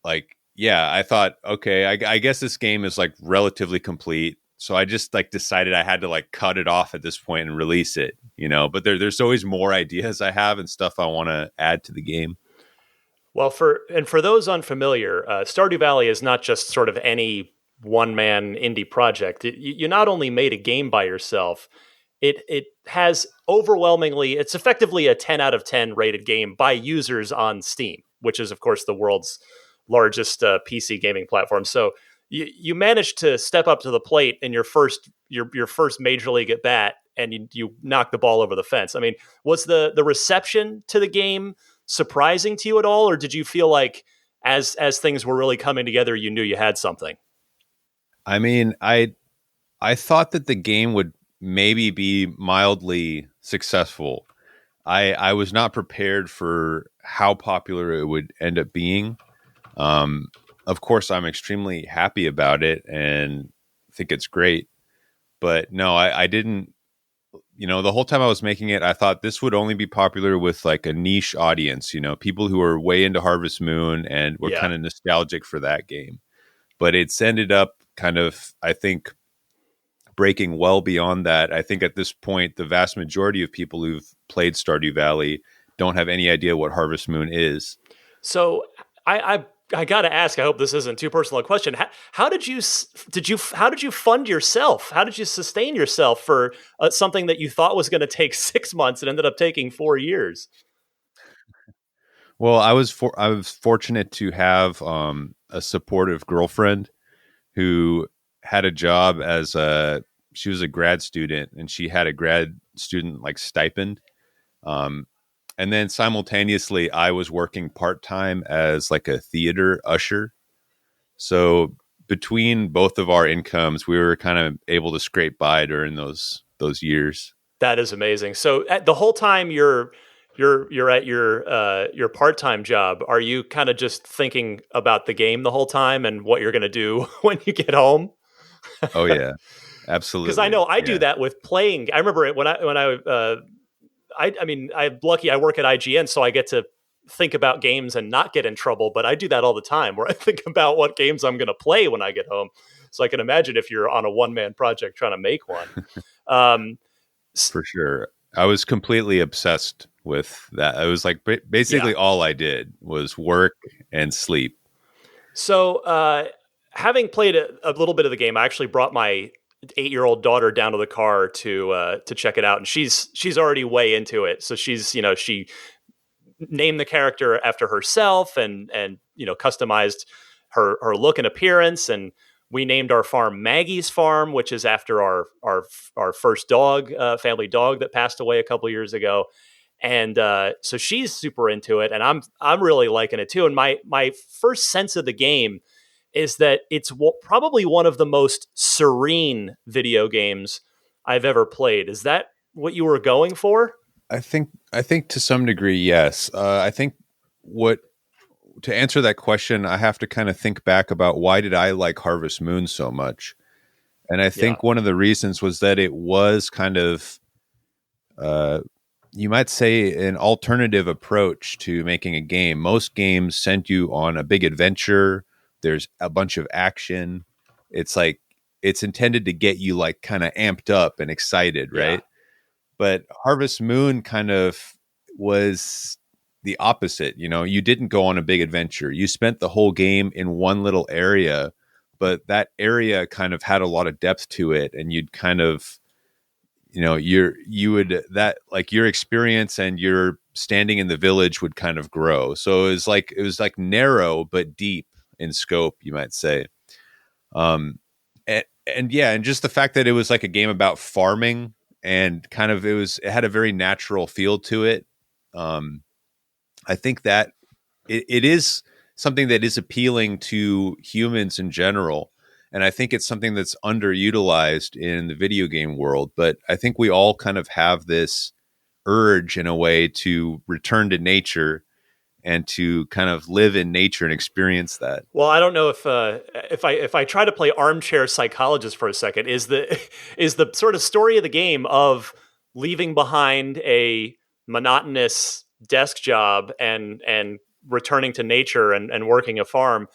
like, yeah, I thought, okay, I guess this game is like relatively complete. So I just like decided I had to like cut it off at this point and release it, you know. But there's always more ideas I have and stuff I want to add to the game. Well, for those unfamiliar, Stardew Valley is not just sort of any one-man indie project. You not only made a game by yourself, it has overwhelmingly, it's effectively a 10 out of 10 rated game by users on Steam, which is, of course, the world's largest PC gaming platform. So you managed to step up to the plate in your first major league at bat, and you knocked the ball over the fence. I mean, was the reception to the game surprising to you at all, or did you feel like as things were really coming together, you knew you had something? I mean, I thought that the game would maybe be mildly successful. I was not prepared for how popular it would end up being. Of course, I'm extremely happy about it and think it's great. But no, I didn't. The whole time I was making it, I thought this would only be popular with like a niche audience. People who are way into Harvest Moon and were Yeah. kind of nostalgic for that game. But it's ended up kind of, I think, breaking well beyond that. I think at this point, the vast majority of people who've played Stardew Valley don't have any idea what Harvest Moon is. So I got to ask. I hope this isn't too personal a question. How did you fund yourself? How did you sustain yourself for something that you thought was going to take 6 months and ended up taking 4 years? Well, I was fortunate to have a supportive girlfriend who had a job she was a grad student, and she had a grad student like stipend. Um, and then simultaneously, I was working part time as like a theater usher. So between both of our incomes, we were kind of able to scrape by during those years. That is amazing. So the whole time you're at your part-time job, are you kind of just thinking about the game the whole time and what you're going to do when you get home? Oh yeah, Because I absolutely. know I do Yeah. that with playing. I remember it I mean, I'm lucky I work at IGN, so I get to think about games and not get in trouble. But I do that all the time, where I think about what games I'm going to play when I get home. So I can imagine if you're on a one-man project trying to make one. Um, For sure. I was completely obsessed with that. I was like yeah. basically all I did was work and sleep. So, having played a little bit of the game, I actually brought my 8-year-old daughter down to the car to check it out, and she's already way into it. So she named the character after herself and customized her look and appearance, and we named our farm Maggie's Farm, which is after our first dog, family dog that passed away a couple years ago. And so she's super into it, and I'm really liking it too. And my first sense of the game is that it's probably one of the most serene video games I've ever played. Is that what you were going for? I think to some degree, yes. I think what to answer that question, I have to kind of think back about why did I like Harvest Moon so much, and I Yeah, think one of the reasons was that it was kind of, uh, you might say, an alternative approach to making a game. Most games send you on a big adventure. There's a bunch of action. It's like it's intended to get you like kind of amped up and excited, yeah, right? But Harvest Moon kind of was the opposite. You didn't go on a big adventure. You spent the whole game in one little area, but that area kind of had a lot of depth to it, and you'd kind of, you would that like your experience and your standing in the village would kind of grow. So it was like narrow but deep in scope, you might say. And yeah, and just the fact that it was like a game about farming, and kind of it had a very natural feel to it. um I think that it is something that is appealing to humans in general, and I think it's something that's underutilized in the video game world. But I think we all kind of have this urge in a way to return to nature and to kind of live in nature and experience that. well, I don't know if I try to play armchair psychologist for a second, is the is the sort of story of the game of leaving behind a monotonous desk job and returning to nature and working a farm,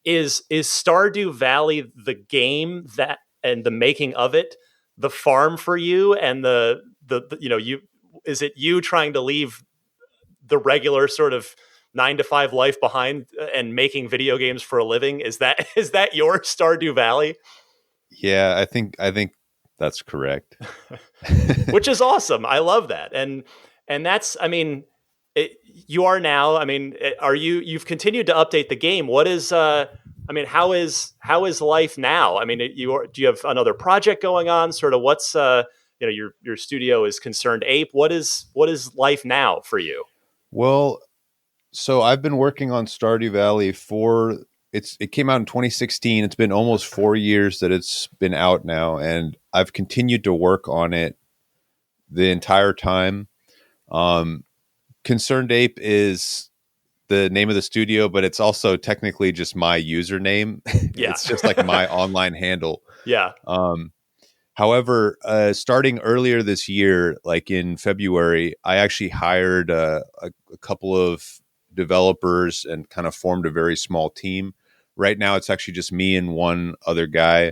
is Stardew Valley the game that and the making of it the farm for you, and the you is it you trying to leave the regular sort of 9 to 5 life behind and making video games for a living? Is that your Stardew Valley? Yeah, I think that's correct. Which is awesome. I love that. And that's, I mean, you are now, I mean, are you've continued to update the game. What is I mean, how is life now? I mean, do you have another project going on? Sort of what's your studio is Concerned Ape. What is life now for you? Well, so I've been working on Stardew Valley for it came out in 2016. It's been almost 4 years that it's been out now, and I've continued to work on it the entire time. Concerned Ape is the name of the studio, but it's also technically just my username. Yeah. It's just like my online handle. Yeah. However, starting earlier this year, like in February, I actually hired a couple of developers and kind of formed a very small team. Right now, it's actually just me and one other guy,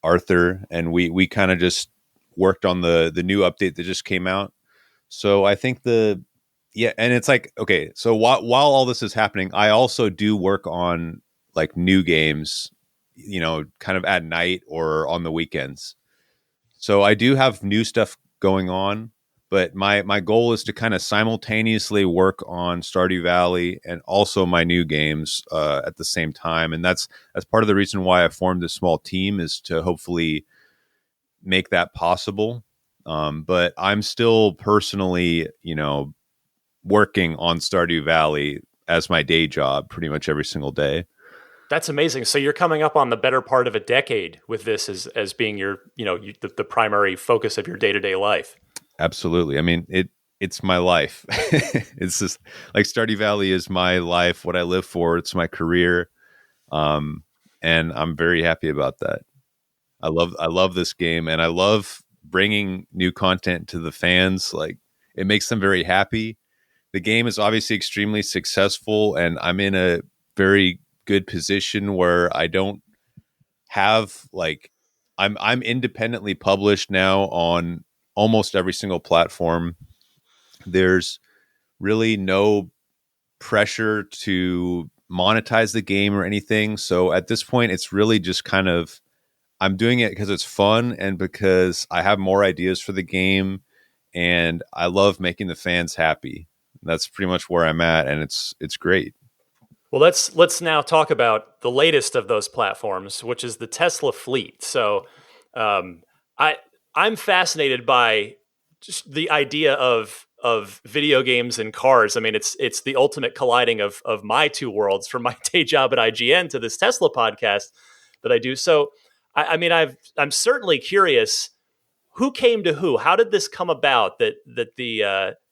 Arthur, and we kind of just worked on the new update that just came out. So I think and it's like, okay, so while all this is happening, I also do work on like new games, kind of at night or on the weekends. So I do have new stuff going on, but my goal is to kind of simultaneously work on Stardew Valley and also my new games at the same time. And that's part of the reason why I formed this small team, is to hopefully make that possible. But I'm still personally, working on Stardew Valley as my day job pretty much every single day. That's amazing. So you're coming up on the better part of a decade with this as being your, the primary focus of your day-to-day life. Absolutely. I mean, it's my life. It's just like Stardew Valley is my life, what I live for. It's my career. And I'm very happy about that. I love this game, and I love bringing new content to the fans. Like, it makes them very happy. The game is obviously extremely successful, and I'm in a very good position where I don't have I'm independently published now on almost every single platform. There's really no pressure to monetize the game or anything. So at this point, it's really just kind of, I'm doing it because it's fun and because I have more ideas for the game, and I love making the fans happy. That's pretty much where I'm at, and it's great. Well, let's now talk about the latest of those platforms, which is the Tesla fleet. So, I'm fascinated by just the idea of video games and cars. I mean, it's the ultimate colliding of my two worlds, from my day job at IGN to this Tesla podcast that I do. So, I mean, I'm certainly curious. Who came to who? How did this come about that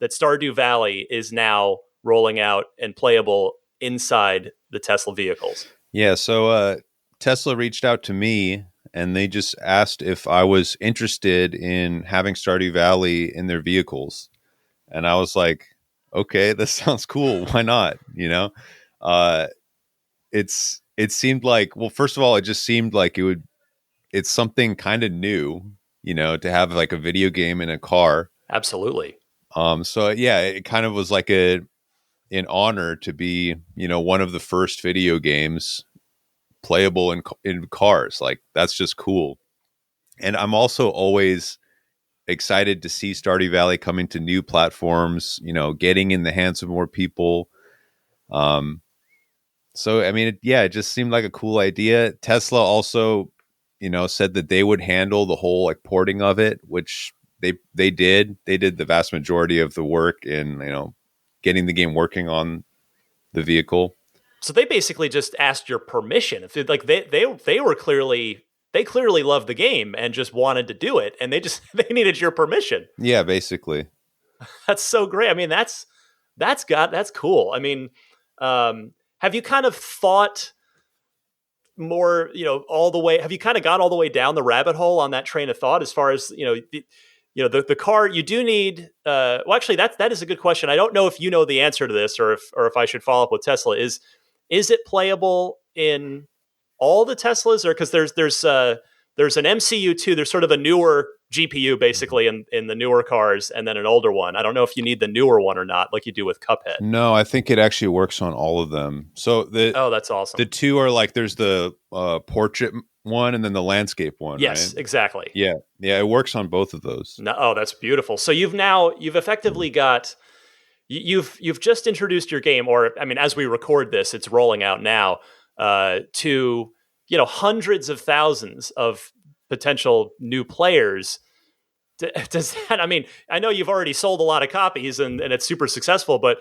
Stardew Valley is now rolling out and playable inside the Tesla vehicles? Yeah, so Tesla reached out to me, and they just asked if I was interested in having Stardew Valley in their vehicles. And I was like, okay, this sounds cool. Why not? It seemed like, well, first of all, it just seemed like it's something kind of new, to have like a video game in a car. Absolutely. So yeah, it kind of was like an honor to be, one of the first video games playable in cars. Like, that's just cool. And I'm also always excited to see Stardew Valley coming to new platforms, getting in the hands of more people. So, I mean, it just seemed like a cool idea. Tesla also, said that they would handle the whole like porting of it, which they did. They did the vast majority of the work in, getting the game working on the vehicle. So they basically just asked your permission. If like they were clearly loved the game and just wanted to do it, and they needed your permission. Yeah, basically. That's so great. I mean, that's cool. I mean, have you kind of thought more, all the way? Have you kind of got all the way down the rabbit hole on that train of thought as far as the car? You do need. Well, actually, that is a good question. I don't know if you know the answer to this, or if I should follow up with Tesla. Is it playable in all the Teslas, or because there's an MCU too? There's sort of a newer GPU basically in the newer cars, and then an older one. I don't know if you need the newer one or not, like you do with Cuphead. No, I think it actually works on all of them. So that's awesome. The two are like, there's the portrait one and then the landscape one. Yes, right? Exactly. Yeah, it works on both of those. No, that's beautiful. So you've effectively got. You've just introduced your game, or I mean, as we record this, it's rolling out now to hundreds of thousands of potential new players. Does that? I mean, I know you've already sold a lot of copies and it's super successful, but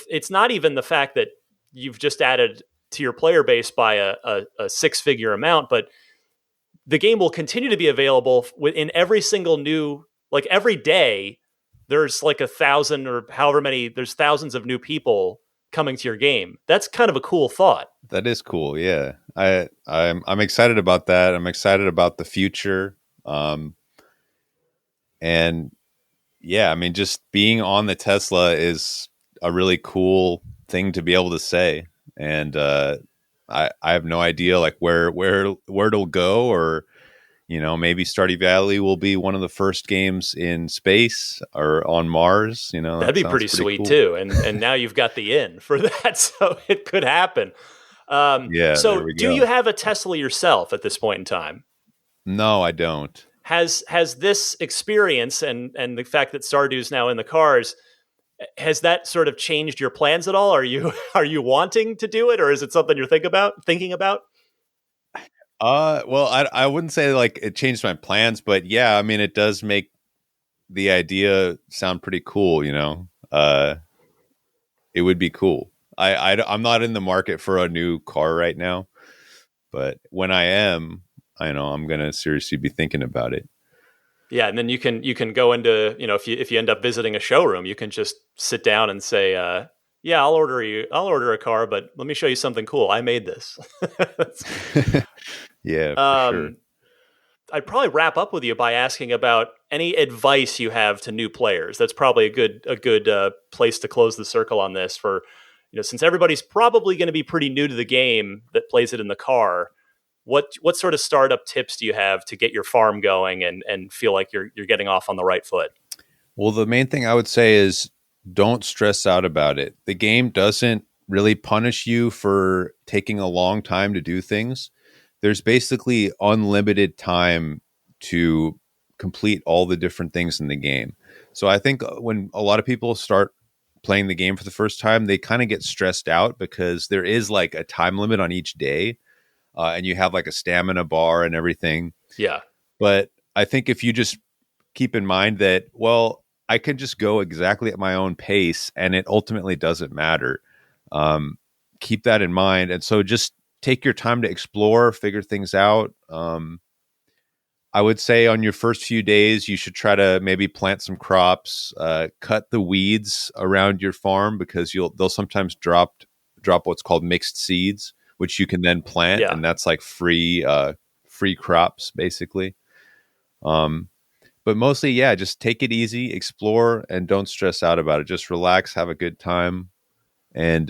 it's not even the fact that you've just added to your player base by a 6-figure amount, but the game will continue to be available in every single new, like every day, there's like 1,000 or however many, there's thousands of new people coming to your game. That's kind of a cool thought. That is cool. Yeah. I'm excited about that. I'm excited about the future. And yeah, I mean, just being on the Tesla is a really cool thing to be able to say. And, I have no idea like where it'll go, or, you know, maybe Stardew Valley will be one of the first games in space or on Mars. You know, that'd be pretty sweet cool too. And now you've got the in for that, so it could happen. Yeah. So do you have a Tesla yourself at this point in time? No, I don't. Has this experience and the fact that Stardew's now in the cars, has that sort of changed your plans at all? Are you wanting to do it, or is it something you're thinking about? Well, I wouldn't say like it changed my plans, but yeah, I mean, it does make the idea sound pretty cool. You know, it would be cool. I'm not in the market for a new car right now, but when I am, I know I'm going to seriously be thinking about it. Yeah, and then you can go into, you know, if you end up visiting a showroom, you can just sit down and say, yeah, I'll order a car, but let me show you something cool. I made this. Yeah, for sure. I'd probably wrap up with you by asking about any advice you have to new players. That's probably a good place to close the circle on this. For, you know, since everybody's probably going to be pretty new to the game that plays it in the car. What sort of startup tips do you have to get your farm going and feel like you're getting off on the right foot? Well, the main thing I would say is don't stress out about it. The game doesn't really punish you for taking a long time to do things. There's basically unlimited time to complete all the different things in the game. So I think when a lot of people start playing the game for the first time, they kind of get stressed out because there is like a time limit on each day. And you have like a stamina bar and everything. Yeah. But I think if you just keep in mind that, well, I can just go exactly at my own pace and it ultimately doesn't matter. Keep that in mind. And so just take your time to explore, figure things out. I would say on your first few days, you should try to maybe plant some crops, cut the weeds around your farm because they'll sometimes drop what's called mixed seeds, which you can then plant, and that's like free crops, basically. But mostly, yeah, just take it easy, explore, and don't stress out about it. Just relax, have a good time, and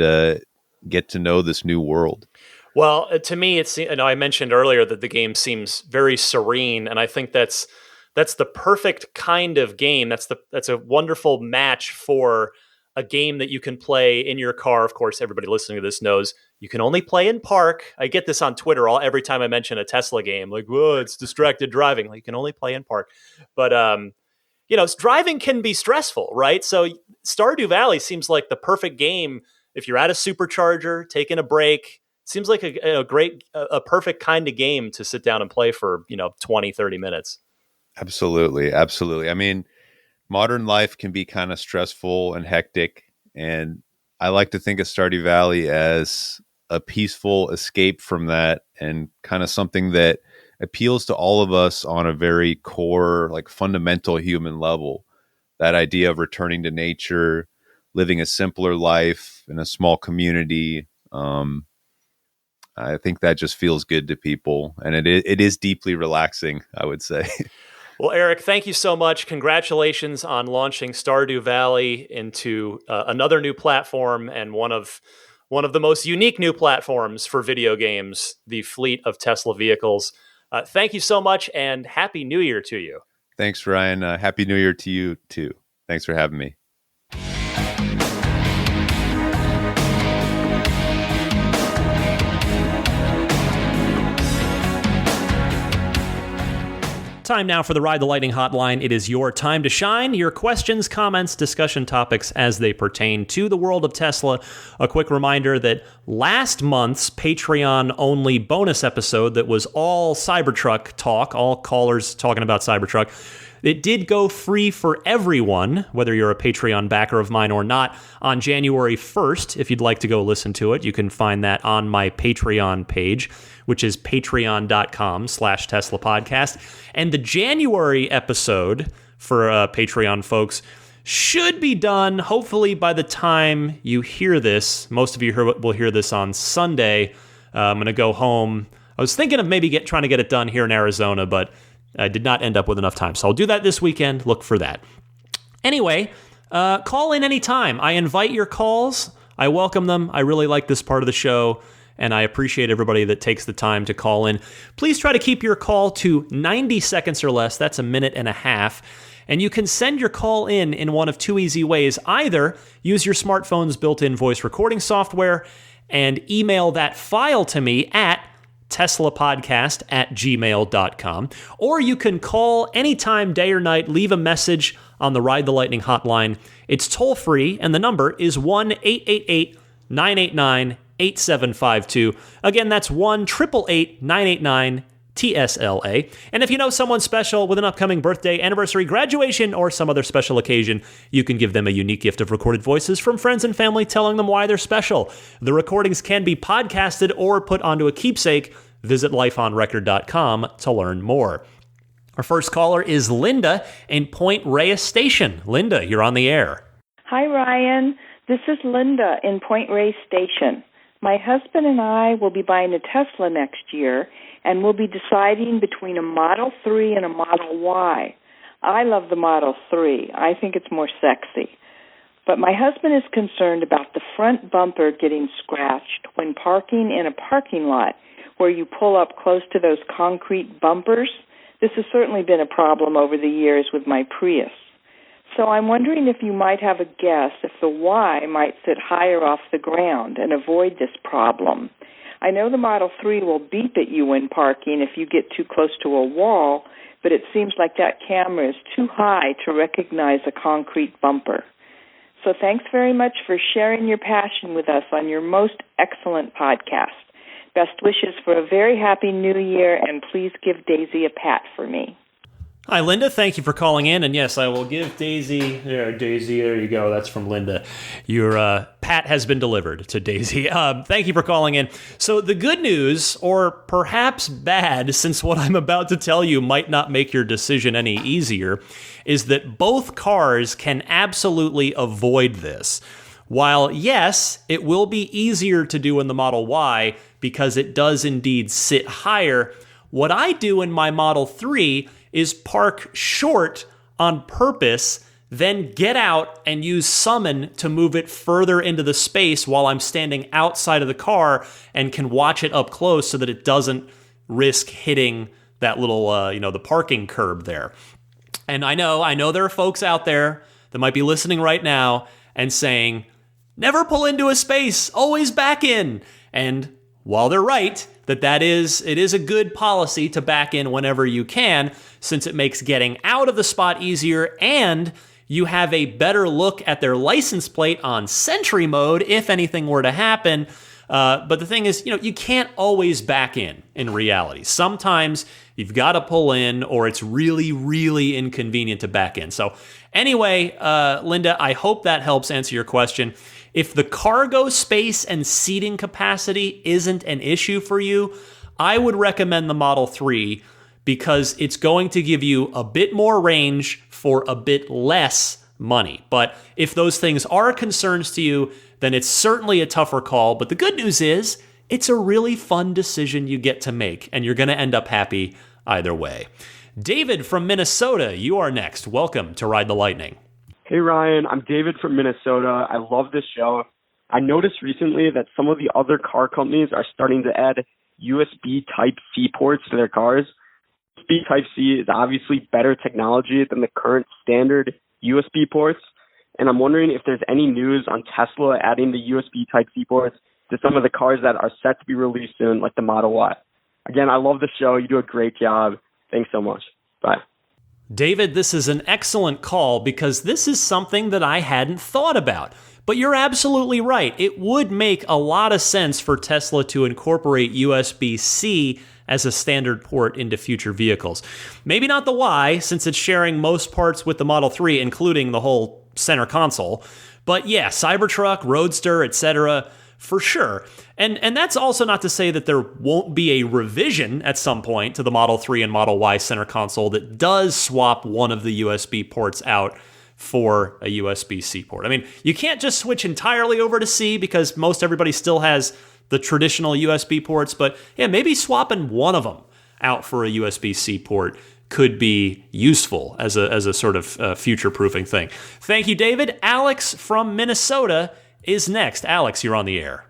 get to know this new world. Well, to me, I mentioned earlier that the game seems very serene, and I think that's the perfect kind of game. That's a wonderful match for a game that you can play in your car. Of course, everybody listening to this knows you can only play in park. I get this on Twitter every time I mention a Tesla game, like, whoa, it's distracted driving. Like, you can only play in park. But, you know, driving can be stressful, right? So Stardew Valley seems like the perfect game if you're at a supercharger, taking a break. It seems like a perfect kind of game to sit down and play for, 20, 30 minutes. Absolutely. Absolutely. I mean, modern life can be kind of stressful and hectic, and I like to think of Stardew Valley as a peaceful escape from that and kind of something that appeals to all of us on a very core, like fundamental human level. That idea of returning to nature, living a simpler life in a small community. I think that just feels good to people, and it is deeply relaxing, I would say. Well, Eric, thank you so much. Congratulations on launching Stardew Valley into another new platform and one of the most unique new platforms for video games, the fleet of Tesla vehicles. Thank you so much, and Happy New Year to you. Thanks, Ryan. Happy New Year to you, too. Thanks for having me. Time now for the Ride the Lightning hotline. It is your time to shine. Your questions, comments, discussion topics as they pertain to the world of Tesla. A quick reminder that last month's Patreon-only bonus episode that was all Cybertruck talk, all callers talking about Cybertruck, It did go free for everyone, whether you're a Patreon backer of mine or not, on January 1st. If you'd like to go listen to it, you can find that on my Patreon page, which is patreon.com/Tesla Podcast. And the January episode for Patreon folks should be done, hopefully, by the time you hear this. Most of you will hear this on Sunday. I'm going to go home. I was thinking of maybe trying to get it done here in Arizona, but I did not end up with enough time. So I'll do that this weekend. Look for that. Anyway, call in anytime. I invite your calls. I welcome them. I really like this part of the show, and I appreciate everybody that takes the time to call in. Please try to keep your call to 90 seconds or less. That's a minute and a half. And you can send your call in one of two easy ways. Either use your smartphone's built-in voice recording software and email that file to me at teslapodcast@gmail.com. Or you can call anytime, day or night, leave a message on the Ride the Lightning hotline. It's toll-free, and the number is 1-888-989-8752. Again, that's 1-888-989-8752. TSLA. And if you know someone special with an upcoming birthday, anniversary, graduation, or some other special occasion, you can give them a unique gift of recorded voices from friends and family telling them why they're special. The recordings can be podcasted or put onto a keepsake. Visit lifeonrecord.com to learn more. Our first caller is Linda in Point Reyes Station. Linda, you're on the air. Hi, Ryan. This is Linda in Point Reyes Station. My husband and I will be buying a Tesla next year, and we'll be deciding between a Model 3 and a Model Y. I love the Model 3. I think it's more sexy. But my husband is concerned about the front bumper getting scratched when parking in a parking lot where you pull up close to those concrete bumpers. This has certainly been a problem over the years with my Prius. So I'm wondering if you might have a guess if the Y might sit higher off the ground and avoid this problem. I know the Model 3 will beep at you when parking if you get too close to a wall, but it seems like that camera is too high to recognize a concrete bumper. So thanks very much for sharing your passion with us on your most excellent podcast. Best wishes for a very happy new year, and please give Daisy a pat for me. Hi, Linda. Thank you for calling in. And yes, I will give Daisy. Daisy, there you go. That's from Linda. Your pat has been delivered to Daisy. Thank you for calling in. So the good news, or perhaps bad, since what I'm about to tell you might not make your decision any easier, is that both cars can absolutely avoid this. While, yes, it will be easier to do in the Model Y because it does indeed sit higher, what I do in my Model 3 is park short on purpose, then get out and use summon to move it further into the space while I'm standing outside of the car and can watch it up close so that it doesn't risk hitting that little, the parking curb there. And I know there are folks out there that might be listening right now and saying, never pull into a space, always back in. And while they're right, it is a good policy to back in whenever you can, since it makes getting out of the spot easier, and you have a better look at their license plate on Sentry mode if anything were to happen. But the thing is, you can't always back in reality. Sometimes you've got to pull in, or it's really, really inconvenient to back in. So anyway, Linda, I hope that helps answer your question. If the cargo space and seating capacity isn't an issue for you, I would recommend the Model 3 because it's going to give you a bit more range for a bit less money. But if those things are concerns to you, then it's certainly a tougher call. But the good news is it's a really fun decision you get to make, and you're going to end up happy either way. David from Minnesota, you are next. Welcome to Ride the Lightning. Hey, Ryan. I'm David from Minnesota. I love this show. I noticed recently that some of the other car companies are starting to add USB Type-C ports to their cars. USB Type-C is obviously better technology than the current standard USB ports, and I'm wondering if there's any news on Tesla adding the USB Type-C ports to some of the cars that are set to be released soon, like the Model Y. Again, I love the show. You do a great job. Thanks so much. Bye. David, this is an excellent call because this is something that I hadn't thought about. But you're absolutely right. It would make a lot of sense for Tesla to incorporate USB-C as a standard port into future vehicles. Maybe not the Y, since it's sharing most parts with the Model 3, including the whole center console. But yeah, Cybertruck, Roadster, etc., for sure. And that's also not to say that there won't be a revision at some point to the Model 3 and Model Y center console that does swap one of the USB ports out for a USB-C port. I mean, you can't just switch entirely over to C because most everybody still has the traditional USB ports, but yeah, maybe swapping one of them out for a USB-C port could be useful as a sort of future-proofing thing. Thank you, David. Alex from Minnesota is next. Alex, you're on the air.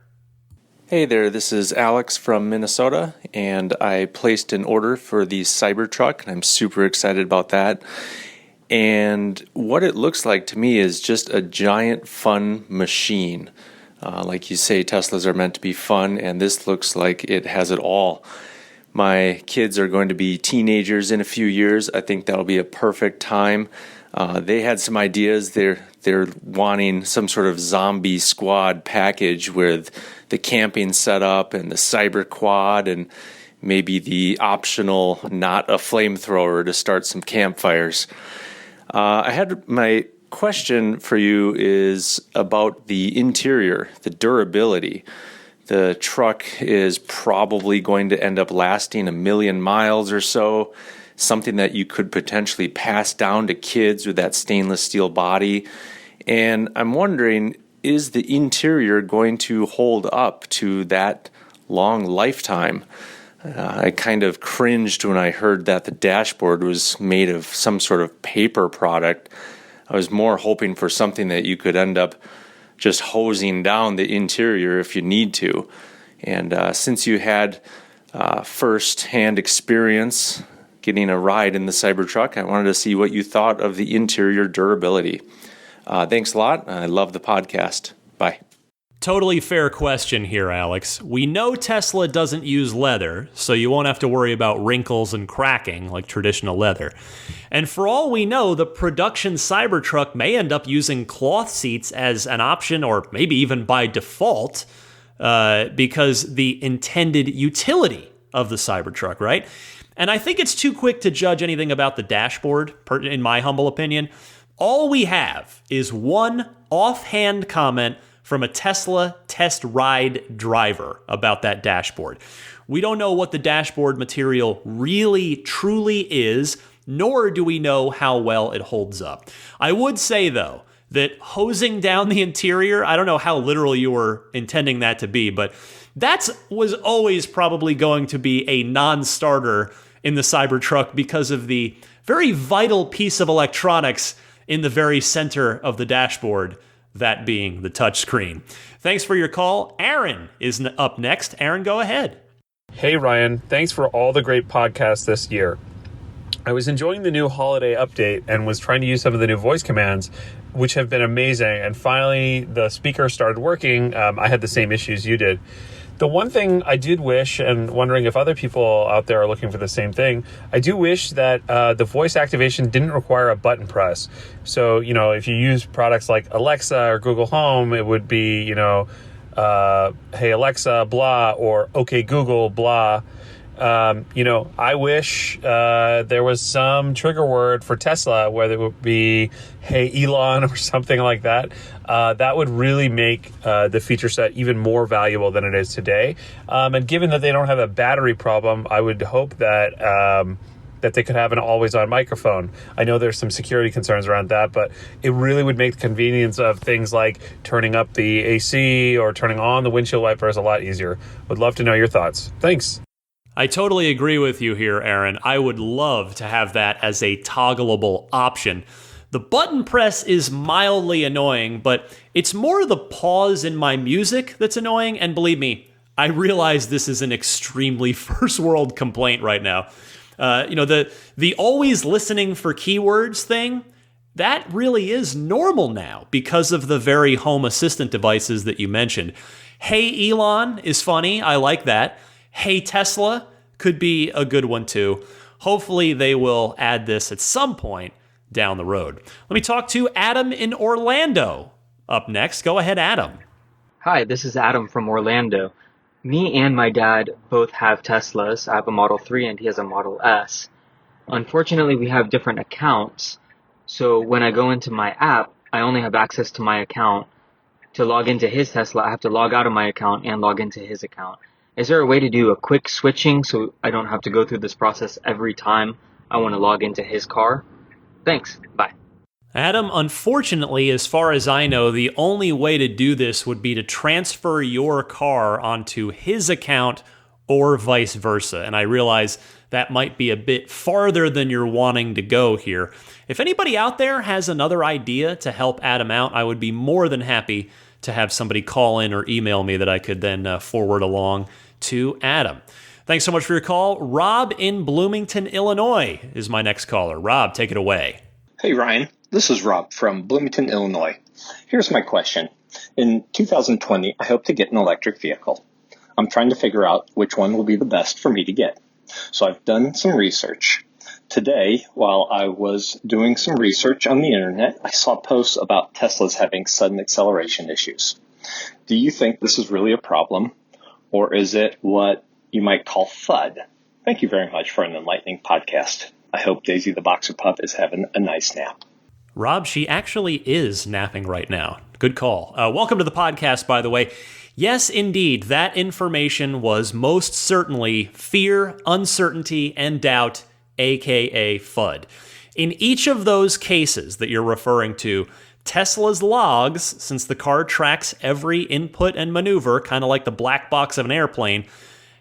Hey there, this is Alex from Minnesota, and I placed an order for the Cybertruck, and I'm super excited about that. And what it looks like to me is just a giant fun machine. Like you say, Teslas are meant to be fun, and this looks like it has it all. My kids are going to be teenagers in a few years. I think that'll be a perfect time. They had some ideas. They're wanting some sort of zombie squad package with the camping setup and the cyber quad and maybe the optional not a flamethrower to start some campfires. I had my question for you is about the interior, the durability. The truck is probably going to end up lasting 1 million miles or so, something that you could potentially pass down to kids with that stainless steel body. And I'm wondering, is the interior going to hold up to that long lifetime? I kind of cringed when I heard that the dashboard was made of some sort of paper product. I was more hoping for something that you could end up just hosing down the interior if you need to. And since you had first-hand experience getting a ride in the Cybertruck, I wanted to see what you thought of the interior durability. Thanks a lot. I love the podcast. Bye. Totally fair question here, Alex. We know Tesla doesn't use leather, so you won't have to worry about wrinkles and cracking like traditional leather. And for all we know, the production Cybertruck may end up using cloth seats as an option, or maybe even by default, because the intended utility of the Cybertruck, right? And I think it's too quick to judge anything about the dashboard, in my humble opinion. All we have is one offhand comment from a Tesla test ride driver about that dashboard. We don't know what the dashboard material really, truly is, nor do we know how well it holds up. I would say, though, that hosing down the interior, I don't know how literal you were intending that to be, but that was always probably going to be a non-starter in the Cybertruck because of the very vital piece of electronics in the very center of the dashboard, that being the touchscreen. Thanks for your call. Aaron is up next. Aaron, go ahead. Hey, Ryan. Thanks for all the great podcasts this year. I was enjoying the new holiday update and was trying to use some of the new voice commands, which have been amazing. And finally, the speaker started working. I had the same issues you did. The one thing I did wish, and wondering if other people out there are looking for the same thing, I do wish that the voice activation didn't require a button press. So, if you use products like Alexa or Google Home, it would be, hey, Alexa, blah, or okay, Google, blah. I wish there was some trigger word for Tesla, whether it would be, hey, Elon, or something like that. That would really make the feature set even more valuable than it is today. And given that they don't have a battery problem, I would hope that that they could have an always-on microphone. I know there's some security concerns around that, but it really would make the convenience of things like turning up the AC or turning on the windshield wipers a lot easier. Would love to know your thoughts. Thanks. I totally agree with you here, Aaron. I would love to have that as a toggleable option. The button press is mildly annoying, but it's more the pause in my music that's annoying. And believe me, I realize this is an extremely first world complaint right now. The always listening for keywords thing, that really is normal now because of the very home assistant devices that you mentioned. Hey Elon is funny. I like that. Hey Tesla could be a good one too. Hopefully they will add this at some point down the road. Let me talk to Adam in Orlando up next. Go ahead, Adam. Hi, this is Adam from Orlando. Me and my dad both have Teslas. I have a Model 3 and he has a Model S. Unfortunately, we have different accounts. So when I go into my app, I only have access to my account. To log into his Tesla, I have to log out of my account and log into his account. Is there a way to do a quick switching so I don't have to go through this process every time I want to log into his car? Thanks. Bye. Adam, unfortunately, as far as I know, the only way to do this would be to transfer your car onto his account or vice versa. And I realize that might be a bit farther than you're wanting to go here. If anybody out there has another idea to help Adam out, I would be more than happy to have somebody call in or email me that I could then forward along to Adam. Thanks so much for your call. Rob in Bloomington, Illinois is my next caller. Rob, take it away. Hey, Ryan. This is Rob from Bloomington, Illinois. Here's my question. In 2020, I hope to get an electric vehicle. I'm trying to figure out which one will be the best for me to get. So I've done some research. Today, while I was doing some research on the internet, I saw posts about Teslas having sudden acceleration issues. Do you think this is really a problem, or is it what you might call FUD? Thank you very much for an enlightening podcast. I hope Daisy the Boxer Pup is having a nice nap. Rob, she actually is napping right now. Good call. Welcome to the podcast, by the way. Yes, indeed, that information was most certainly fear, uncertainty, and doubt, aka FUD. In each of those cases that you're referring to, Tesla's logs, since the car tracks every input and maneuver, kind of like the black box of an airplane,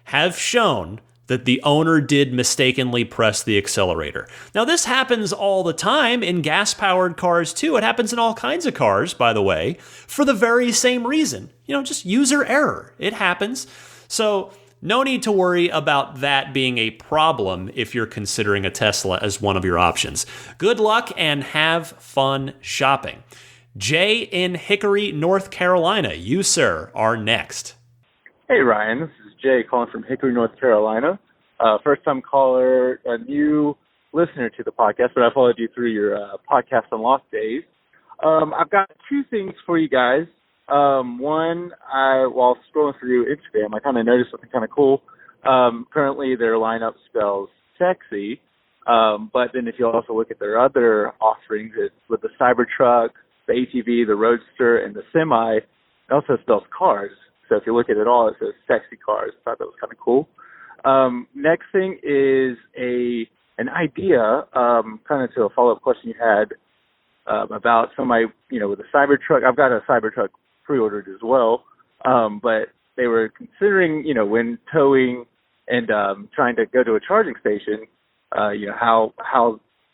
have shown that the owner did mistakenly press the accelerator. Now, this happens all the time in gas-powered cars, too. It happens in all kinds of cars, by the way, for the very same reason. Just user error. It happens. So no need to worry about that being a problem if you're considering a Tesla as one of your options. Good luck and have fun shopping. Jay in Hickory, North Carolina. You, sir, are next. Hey, Ryan. This is Jay calling from Hickory, North Carolina. First-time caller, a new listener to the podcast, but I followed you through your podcast on Lost Days. I've got two things for you guys. One, while scrolling through Instagram, I kind of noticed something kind of cool. Currently, their lineup spells sexy, but then if you also look at their other offerings, it's with the Cybertruck, the ATV, the Roadster, and the Semi, it also spells cars. So if you look at it all, it says sexy cars. I thought that was kind of cool. Next thing is an idea, kind of to a follow-up question you had about somebody, with a Cybertruck. I've got a Cybertruck pre-ordered as well, but they were considering, when towing and trying to go to a charging station, how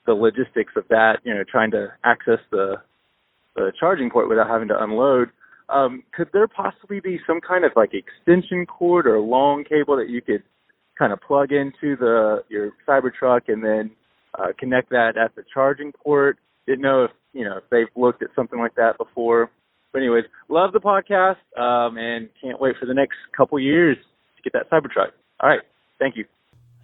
the logistics of that, trying to access the charging port without having to unload. Could there possibly be some kind of extension cord or long cable that you could kind of plug into your Cybertruck and then connect that at the charging port? Didn't know if they've looked at something like that before. But anyways, love the podcast and can't wait for the next couple years to get that Cybertruck. All right, thank you.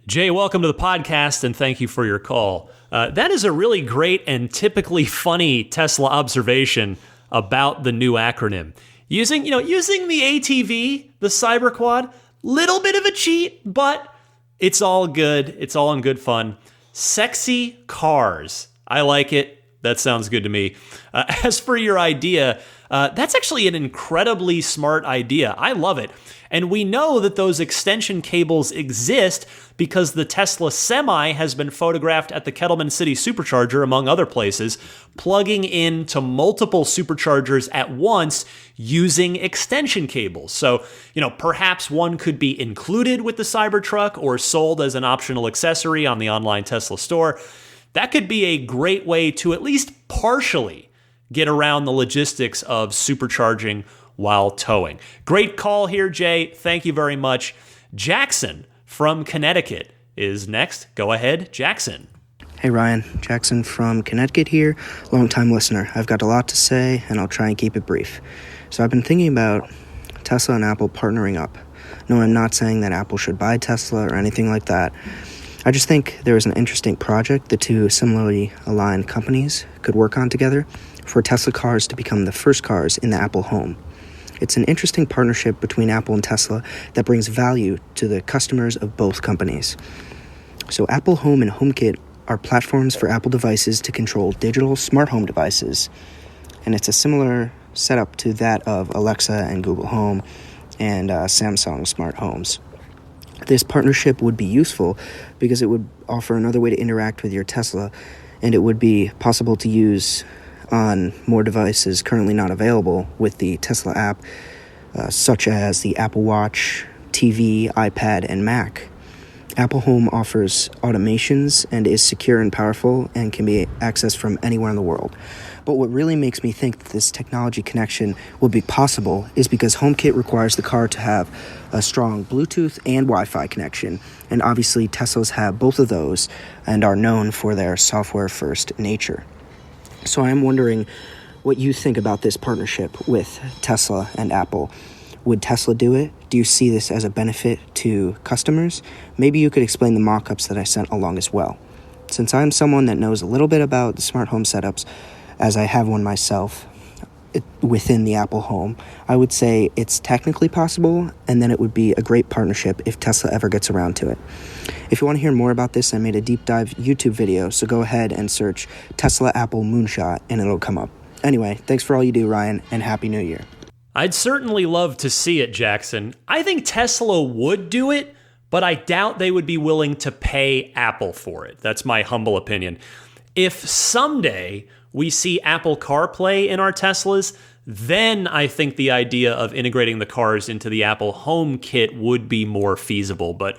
Jay, welcome to the podcast, and thank you for your call. That is a really great and typically funny Tesla observation about the new acronym. Using the ATV, the Cyberquad, little bit of a cheat, but it's all good. It's all in good fun. Sexy cars. I like it. That sounds good to me. As for your idea, that's actually an incredibly smart idea. I love it. And we know that those extension cables exist because the Tesla Semi has been photographed at the Kettleman City Supercharger, among other places, plugging into multiple superchargers at once using extension cables. So, perhaps one could be included with the Cybertruck or sold as an optional accessory on the online Tesla store. That could be a great way to at least partially get around the logistics of supercharging while towing. Great call here, Jay. Thank you very much. Jackson from Connecticut is next. Go ahead, Jackson. Hey Ryan, Jackson from Connecticut here, long-time listener. I've got a lot to say, and I'll try and keep it brief. So I've been thinking about Tesla and Apple partnering up. No, I'm not saying that Apple should buy Tesla or anything like that. I just think there is an interesting project the two similarly aligned companies could work on together for Tesla cars to become the first cars in the Apple home. It's an interesting partnership between Apple and Tesla that brings value to the customers of both companies. So Apple Home and HomeKit are platforms for Apple devices to control digital smart home devices. And it's a similar setup to that of Alexa and Google Home and Samsung smart homes. This partnership would be useful because it would offer another way to interact with your Tesla, and it would be possible to use on more devices currently not available with the Tesla app, such as the Apple Watch, TV, iPad, and Mac. Apple Home offers automations and is secure and powerful and can be accessed from anywhere in the world. But what really makes me think that this technology connection will be possible is because HomeKit requires the car to have a strong Bluetooth and Wi-Fi connection, and obviously Teslas have both of those and are known for their software-first nature. So I'm wondering what you think about this partnership with Tesla and Apple. Would Tesla do it? Do you see this as a benefit to customers? Maybe you could explain the mock-ups that I sent along as well. Since I'm someone that knows a little bit about the smart home setups, as I have one myself within the Apple Home, I would say it's technically possible, and then it would be a great partnership if Tesla ever gets around to it. If you want to hear more about this, I made a deep dive YouTube video, so go ahead and search Tesla Apple Moonshot, and it'll come up. Anyway, thanks for all you do, Ryan, and Happy New Year. I'd certainly love to see it, Jackson. I think Tesla would do it, but I doubt they would be willing to pay Apple for it. That's my humble opinion. If someday we see Apple CarPlay in our Teslas, then I think the idea of integrating the cars into the Apple HomeKit would be more feasible. But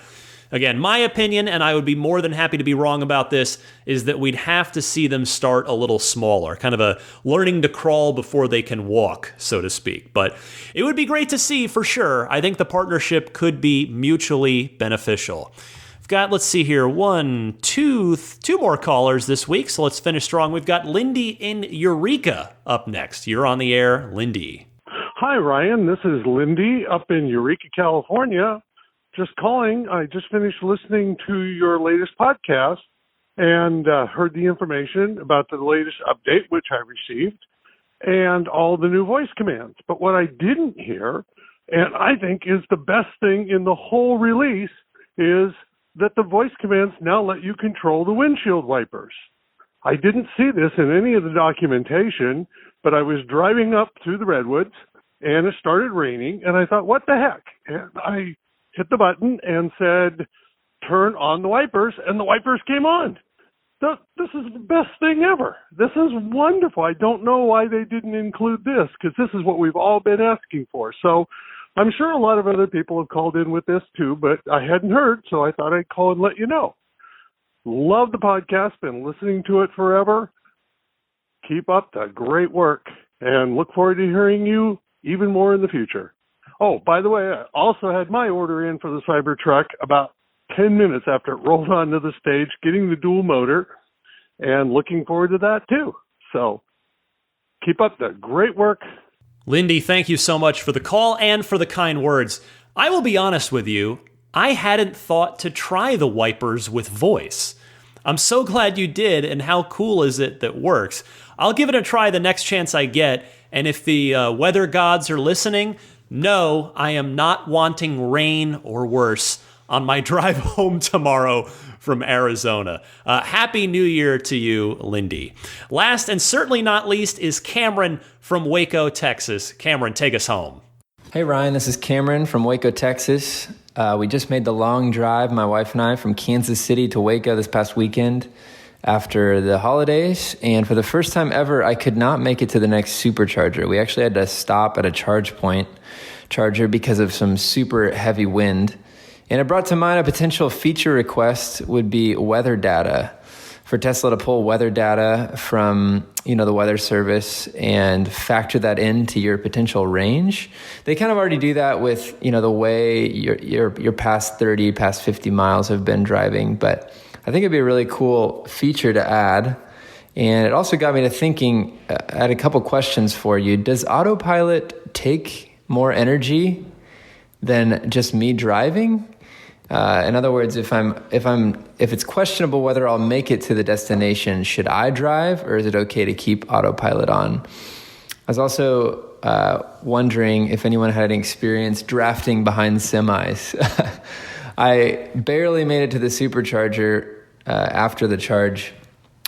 again, my opinion, and I would be more than happy to be wrong about this, is that we'd have to see them start a little smaller, kind of a learning to crawl before they can walk, so to speak. But it would be great to see for sure. I think the partnership could be mutually beneficial. We've got, let's see here, two more callers this week, so let's finish strong. We've got Lindy in Eureka up next. You're on the air, Lindy. Hi, Ryan. This is Lindy up in Eureka, California. Just calling. I just finished listening to your latest podcast and heard the information about the latest update, which I received, and all the new voice commands. But what I didn't hear, and I think is the best thing in the whole release, is that the voice commands now let you control the windshield wipers. I didn't see this in any of the documentation, but I was driving up through the Redwoods, and it started raining, and I thought, what the heck? And I hit the button and said, turn on the wipers, and the wipers came on. This is the best thing ever. This is wonderful. I don't know why they didn't include this, because this is what we've all been asking for. So I'm sure a lot of other people have called in with this too, but I hadn't heard, so I thought I'd call and let you know. Love the podcast, been listening to it forever. Keep up the great work, and look forward to hearing you even more in the future. Oh, by the way, I also had my order in for the Cybertruck about 10 minutes after it rolled onto the stage, getting the dual motor, and looking forward to that too. So keep up the great work. Lindy, thank you so much for the call and for the kind words. I will be honest with you, I hadn't thought to try the wipers with voice. I'm so glad you did, and how cool is it that works? I'll give it a try the next chance I get, and if the weather gods are listening, no, I am not wanting rain or worse on my drive home tomorrow from Arizona. Happy New Year to you, Lindy. Last and certainly not least is Cameron from Waco, Texas. Cameron, take us home. Hey, Ryan, this is Cameron from Waco, Texas. We just made the long drive, my wife and I, from Kansas City to Waco this past weekend after the holidays. And for the first time ever, I could not make it to the next supercharger. We actually had to stop at a charge point charger because of some super heavy wind. And it brought to mind a potential feature request would be weather data, for Tesla to pull weather data from, the weather service and factor that into your potential range. They kind of already do that with, the way your past 30, past 50 miles have been driving. But I think it'd be a really cool feature to add. And it also got me to thinking, I had a couple questions for you. Does autopilot take more energy than just me driving? In other words, if it's questionable whether I'll make it to the destination, should I drive, or is it okay to keep autopilot on? I was also wondering if anyone had any experience drafting behind semis. I barely made it to the supercharger after the charge.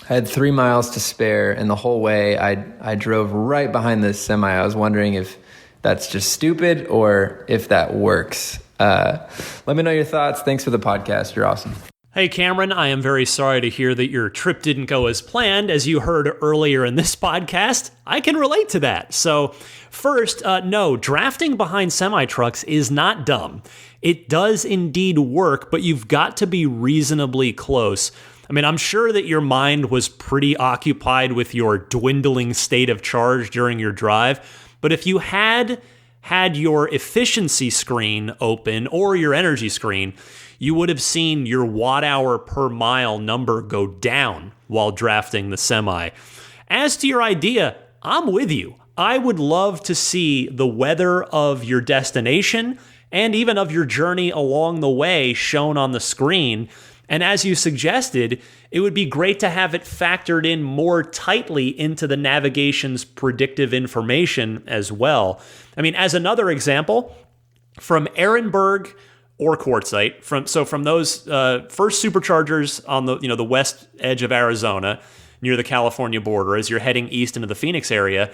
I had 3 miles to spare, and the whole way I drove right behind this semi. I was wondering if that's just stupid or if that works. Let me know your thoughts. Thanks for the podcast. You're awesome. Hey, Cameron, I am very sorry to hear that your trip didn't go as planned. As you heard earlier in this podcast, I can relate to that. So first, no, drafting behind semi-trucks is not dumb. It does indeed work, but you've got to be reasonably close. I mean, I'm sure that your mind was pretty occupied with your dwindling state of charge during your drive, but if you had your efficiency screen open or your energy screen, you would have seen your watt hour per mile number go down while drafting the semi. As to your idea, I'm with you. I would love to see the weather of your destination and even of your journey along the way shown on the screen. And as you suggested, it would be great to have it factored in more tightly into the navigation's predictive information as well. I mean, as another example, from Ehrenberg or Quartzsite, from those first superchargers on the west edge of Arizona, near the California border, as you're heading east into the Phoenix area,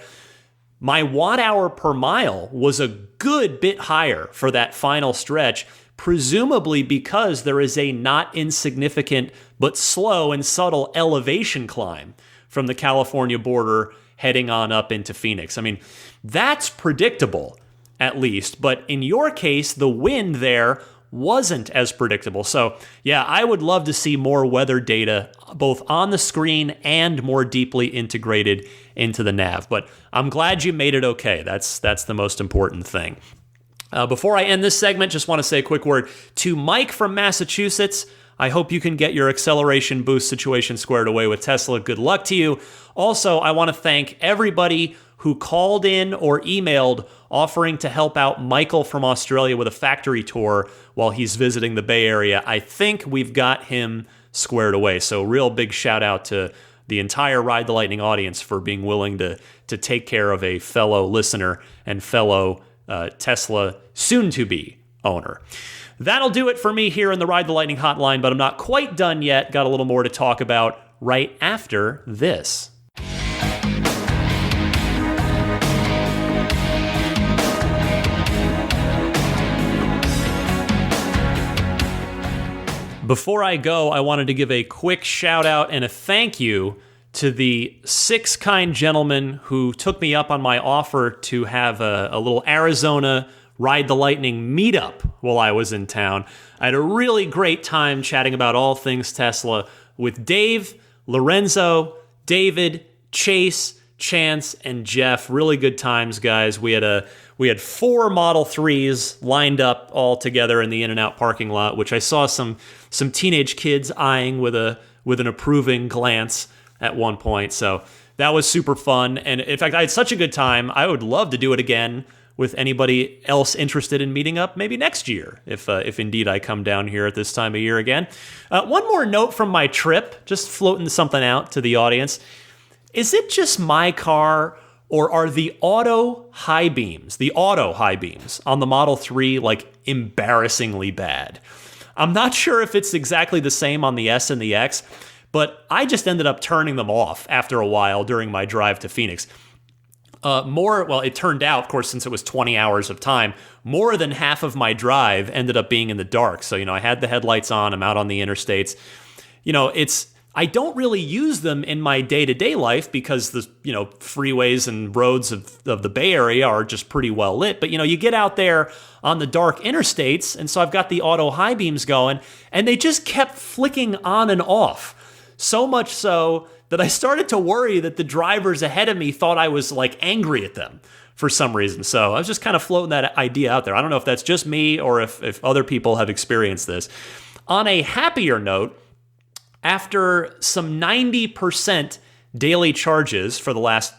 my watt hour per mile was a good bit higher for that final stretch, presumably because there is a not insignificant but slow and subtle elevation climb from the California border heading on up into Phoenix. I mean, that's predictable, at least, but in your case, the wind there wasn't as predictable. So yeah, I would love to see more weather data both on the screen and more deeply integrated into the nav, but I'm glad you made it okay. That's the most important thing. Before I end this segment, just want to say a quick word to Mike from Massachusetts. I hope you can get your acceleration boost situation squared away with Tesla. Good luck to you. Also, I want to thank everybody who called in or emailed offering to help out Michael from Australia with a factory tour while he's visiting the Bay Area. I think we've got him squared away. So real big shout out to the entire Ride the Lightning audience for being willing to take care of a fellow listener and fellow Tesla soon-to-be owner. That'll do it for me here in the Ride the Lightning hotline, but I'm not quite done yet. Got a little more to talk about right after this. Before I go, I wanted to give a quick shout out and a thank you to the 6 kind gentlemen who took me up on my offer to have a little Arizona Ride the Lightning meetup while I was in town. I had a really great time chatting about all things Tesla with Dave, Lorenzo, David, Chase, Chance, and Jeff. Really good times, guys. We had 4 Model 3's lined up all together in the In-N-Out parking lot, which I saw some teenage kids eyeing with an approving glance at one point. So that was super fun. And in fact, I had such a good time. I would love to do it again with anybody else interested in meeting up maybe next year, if indeed I come down here at this time of year again. One more note from my trip, just floating something out to the audience. Is it just my car, or are the auto high beams on the Model 3 like embarrassingly bad? I'm not sure if it's exactly the same on the S and the X, but I just ended up turning them off after a while during my drive to Phoenix. It turned out, of course, since it was 20 hours of time, more than half of my drive ended up being in the dark. So, I had the headlights on, I'm out on the interstates. I don't really use them in my day-to-day life because the, freeways and roads of the Bay Area are just pretty well lit. But, you get out there on the dark interstates, and so I've got the auto high beams going, and they just kept flicking on and off. So much so that I started to worry that the drivers ahead of me thought I was like angry at them for some reason. So I was just kind of floating that idea out there. I don't know if that's just me or if other people have experienced this. On a happier note, after some 90% daily charges for the last,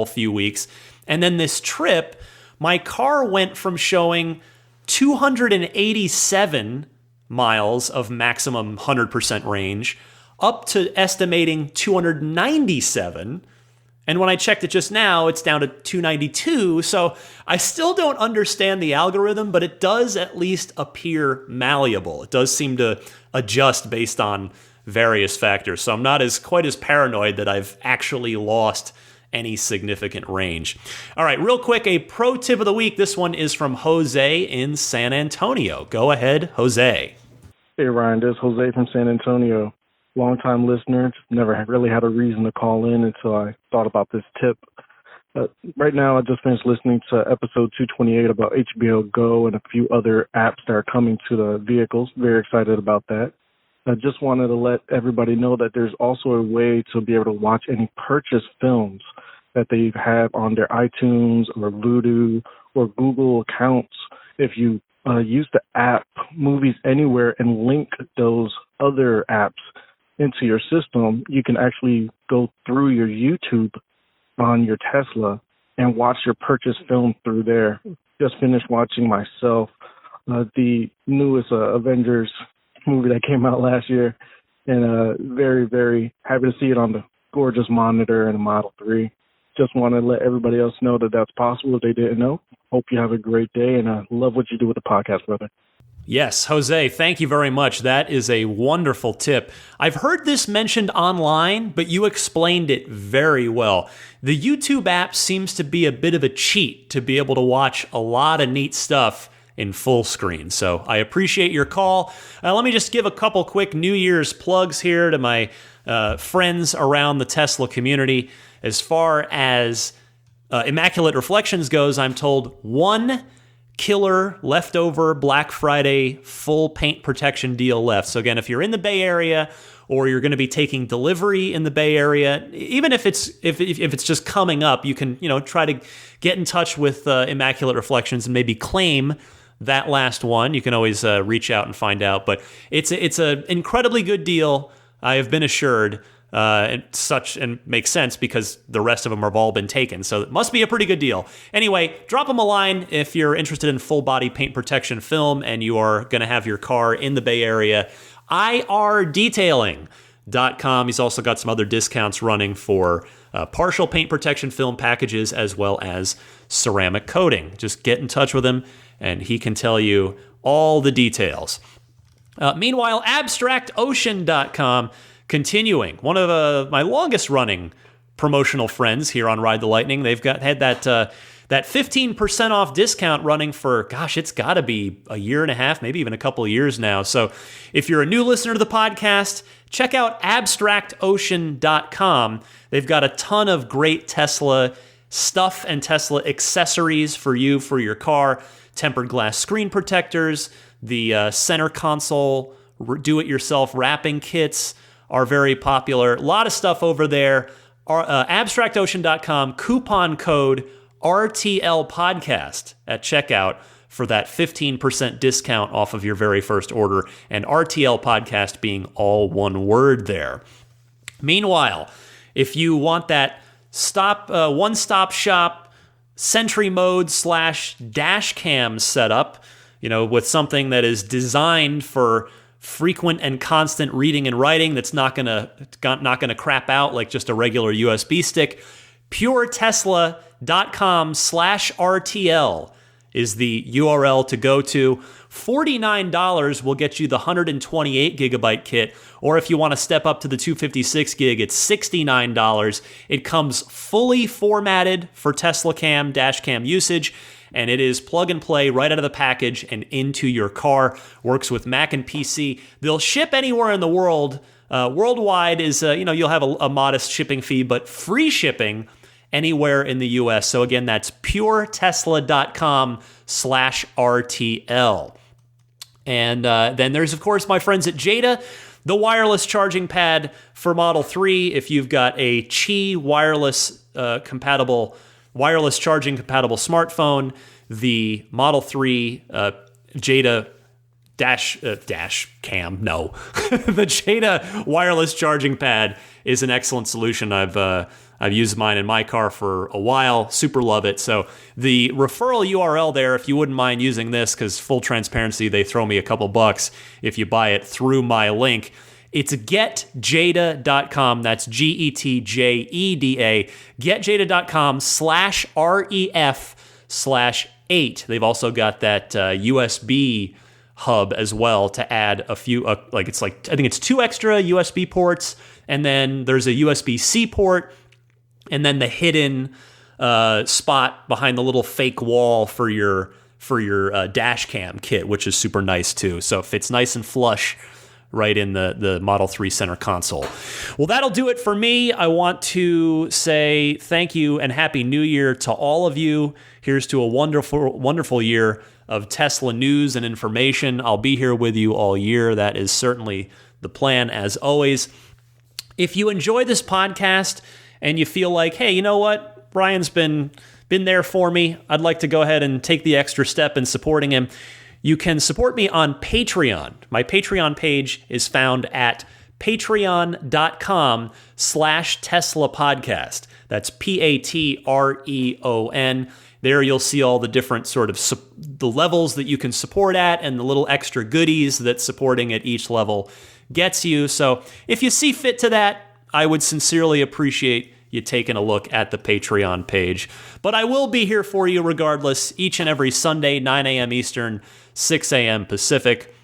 few weeks, and then this trip, my car went from showing 287 miles of maximum 100% range up to estimating 297 And when I checked it just now, it's down to 292. So I still don't understand the algorithm, but it does at least appear malleable. It does seem to adjust based on various factors. So I'm not quite as paranoid that I've actually lost any significant range. All right, real quick, a pro tip of the week. This one is from Jose in San Antonio. Go ahead, Jose. Hey, Ryan, this is Jose from San Antonio. Long-time listener, never really had a reason to call in until I thought about this tip. Right now, I just finished listening to episode 228 about HBO Go and a few other apps that are coming to the vehicles. Very excited about that. I just wanted to let everybody know that there's also a way to be able to watch any purchased films that they have on their iTunes or Vudu or Google accounts. If you use the app Movies Anywhere and link those other apps into your system, you can actually go through your YouTube on your Tesla and watch your purchased film through there. Just finished watching myself the newest Avengers movie that came out last year, and very, very happy to see it on the gorgeous monitor and the Model 3. Just want to let everybody else know that that's possible if they didn't know. Hope you have a great day, and I love what you do with the podcast, brother. Yes, Jose, thank you very much. That is a wonderful tip. I've heard this mentioned online, but you explained it very well. The YouTube app seems to be a bit of a cheat to be able to watch a lot of neat stuff in full screen. So I appreciate your call. Let me just give a couple quick New Year's plugs here to my friends around the Tesla community. As far as Immaculate Reflections goes, I'm told one killer leftover Black Friday full paint protection deal left. So again, if you're in the Bay Area or you're going to be taking delivery in the Bay Area, even if it's just coming up, you can try to get in touch with Immaculate Reflections and maybe claim that last one. You can always reach out and find out, but it's an incredibly good deal. I have been assured. And makes sense because the rest of them have all been taken. So it must be a pretty good deal. Anyway, drop them a line if you're interested in full body paint protection film and you are going to have your car in the Bay Area. irdetailing.com. He's also got some other discounts running for partial paint protection film packages as well as ceramic coating. Just get in touch with him and he can tell you all the details. Meanwhile, abstractocean.com. Continuing, one of my longest running promotional friends here on Ride the Lightning, they've had that 15% off discount running for, gosh, it's got to be a year and a half, maybe even a couple of years now. So if you're a new listener to the podcast, check out abstractocean.com. They've got a ton of great Tesla stuff and Tesla accessories for you, for your car, tempered glass screen protectors, the center console do-it-yourself wrapping kits, are very popular. A lot of stuff over there. Abstractocean.com, coupon code RTL Podcast at checkout for that 15% discount off of your very first order, and RTL Podcast being all one word there. Meanwhile, if you want that one-stop shop Sentry mode / dash cam setup, with something that is designed for frequent and constant reading and writing that's not gonna crap out like just a regular USB stick, puretesla.com/RTL is the URL to go to. $49 will get you the 128 gigabyte kit, or if you want to step up to the 256 gig, it's $69. It comes fully formatted for Tesla Cam, dash cam usage, and it is plug and play right out of the package and into your car. Works with Mac and PC. They'll ship anywhere in the world. Worldwide is, you'll have a modest shipping fee, but free shipping anywhere in the US. So again, that's puretesla.com/RTL. And then there's, of course, my friends at Jada, the wireless charging pad for Model 3. If you've got a Qi wireless charging compatible smartphone, the Model 3 Jada dash cam, no. The Jada wireless charging pad is an excellent solution. I've used mine in my car for a while. Super love it. So the referral URL there, if you wouldn't mind using this, because full transparency, they throw me a couple bucks if you buy it through my link. It's getjada.com. That's GETJEDA. Getjada.com/REF/8. They've also got that USB hub as well to add a few, I think it's 2 extra USB ports, and then there's a USB-C port, and then the hidden spot behind the little fake wall for your dash cam kit, which is super nice too. So it fits nice and flush right in the Model 3 center console. Well, that'll do it for me. I want to say thank you and Happy New Year to all of you. Here's to a wonderful, wonderful year of Tesla news and information. I'll be here with you all year. That is certainly the plan, as always. If you enjoy this podcast and you feel like, hey, you know what? Brian's been there for me. I'd like to go ahead and take the extra step in supporting him. You can support me on Patreon. My Patreon page is found at patreon.com/Tesla podcast. That's Patreon. There you'll see all the different sort of the levels that you can support at and the little extra goodies that supporting at each level gets you. So if you see fit to that, I would sincerely appreciate you taking a look at the Patreon page. But I will be here for you regardless, each and every Sunday, 9 a.m. Eastern, 6 a.m. Pacific.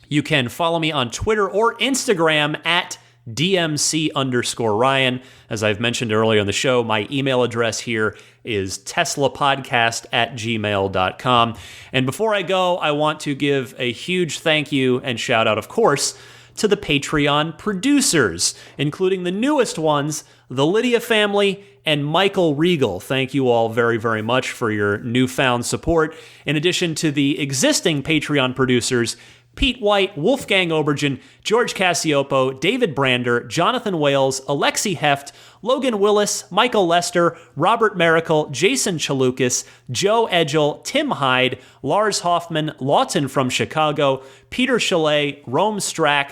You can follow me on Twitter or Instagram at DMC_Ryan. As I've mentioned earlier in the show, my email address here is teslapodcast@gmail.com. And before I go, I want to give a huge thank you and shout out, of course, to the Patreon producers, including the newest ones, the Lydia family and Michael Regal. Thank you all very, very much for your newfound support. In addition to the existing Patreon producers, Pete White, Wolfgang Obergen, George Cassiopo, David Brander, Jonathan Wales, Alexi Heft, Logan Willis, Michael Lester, Robert Miracle, Jason Chalukas, Joe Edgel, Tim Hyde, Lars Hoffman, Lawton from Chicago, Peter Chalet, Rome Strack,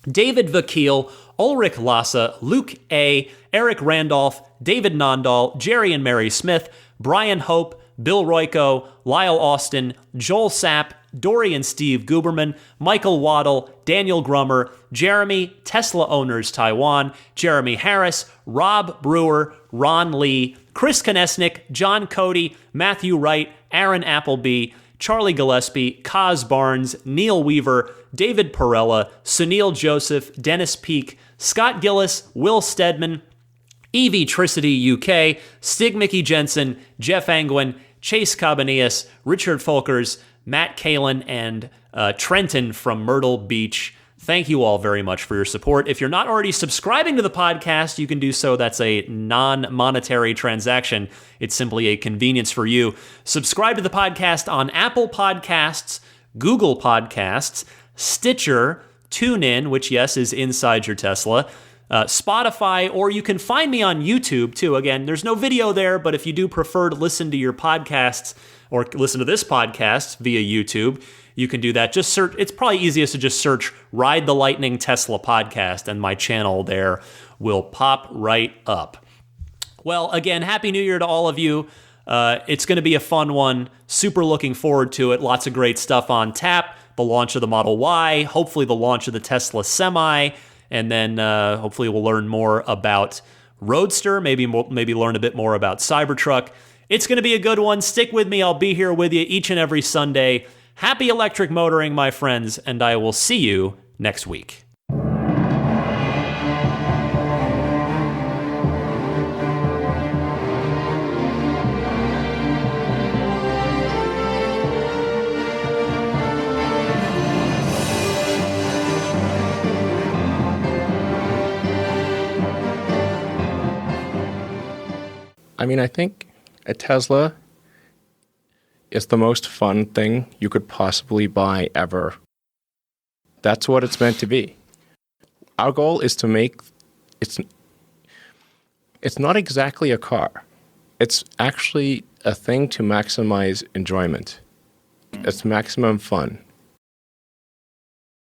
David Vakil, Ulrich Lassa, Luke A., Eric Randolph, David Nondahl, Jerry and Mary Smith, Brian Hope, Bill Royko, Lyle Austin, Joel Sapp, Dory and Steve Guberman, Michael Waddle, Daniel Grummer, Jeremy, Tesla Owners Taiwan, Jeremy Harris, Rob Brewer, Ron Lee, Chris Konesnik, John Cody, Matthew Wright, Aaron Appleby, Charlie Gillespie, Kaz Barnes, Neil Weaver, David Perella, Sunil Joseph, Dennis Peak, Scott Gillis, Will Stedman, Evie Tricity UK, Stig Mickey Jensen, Jeff Angwin, Chase Cabanillas, Richard Folkers, Matt Kalin, and Trenton from Myrtle Beach. Thank you all very much for your support. If you're not already subscribing to the podcast, you can do so. That's a non-monetary transaction. It's simply a convenience for you. Subscribe to the podcast on Apple Podcasts, Google Podcasts, Stitcher, TuneIn, which, yes, is inside your Tesla, Spotify, or you can find me on YouTube, too. Again, there's no video there, but if you do prefer to listen to your podcasts or listen to this podcast via YouTube, you can do that. Just search. It's probably easiest to just search Ride the Lightning Tesla Podcast, and my channel there will pop right up. Well, again, Happy New Year to all of you. It's going to be a fun one. Super looking forward to it. Lots of great stuff on tap. The launch of the Model Y, hopefully the launch of the Tesla Semi, and then hopefully we'll learn more about Roadster, maybe learn a bit more about Cybertruck. It's going to be a good one. Stick with me. I'll be here with you each and every Sunday. Happy electric motoring, my friends, and I will see you next week. I mean, I think a Tesla is the most fun thing you could possibly buy ever. That's what it's meant to be. Our goal is to make it's not exactly a car. It's actually a thing to maximize enjoyment. It's maximum fun.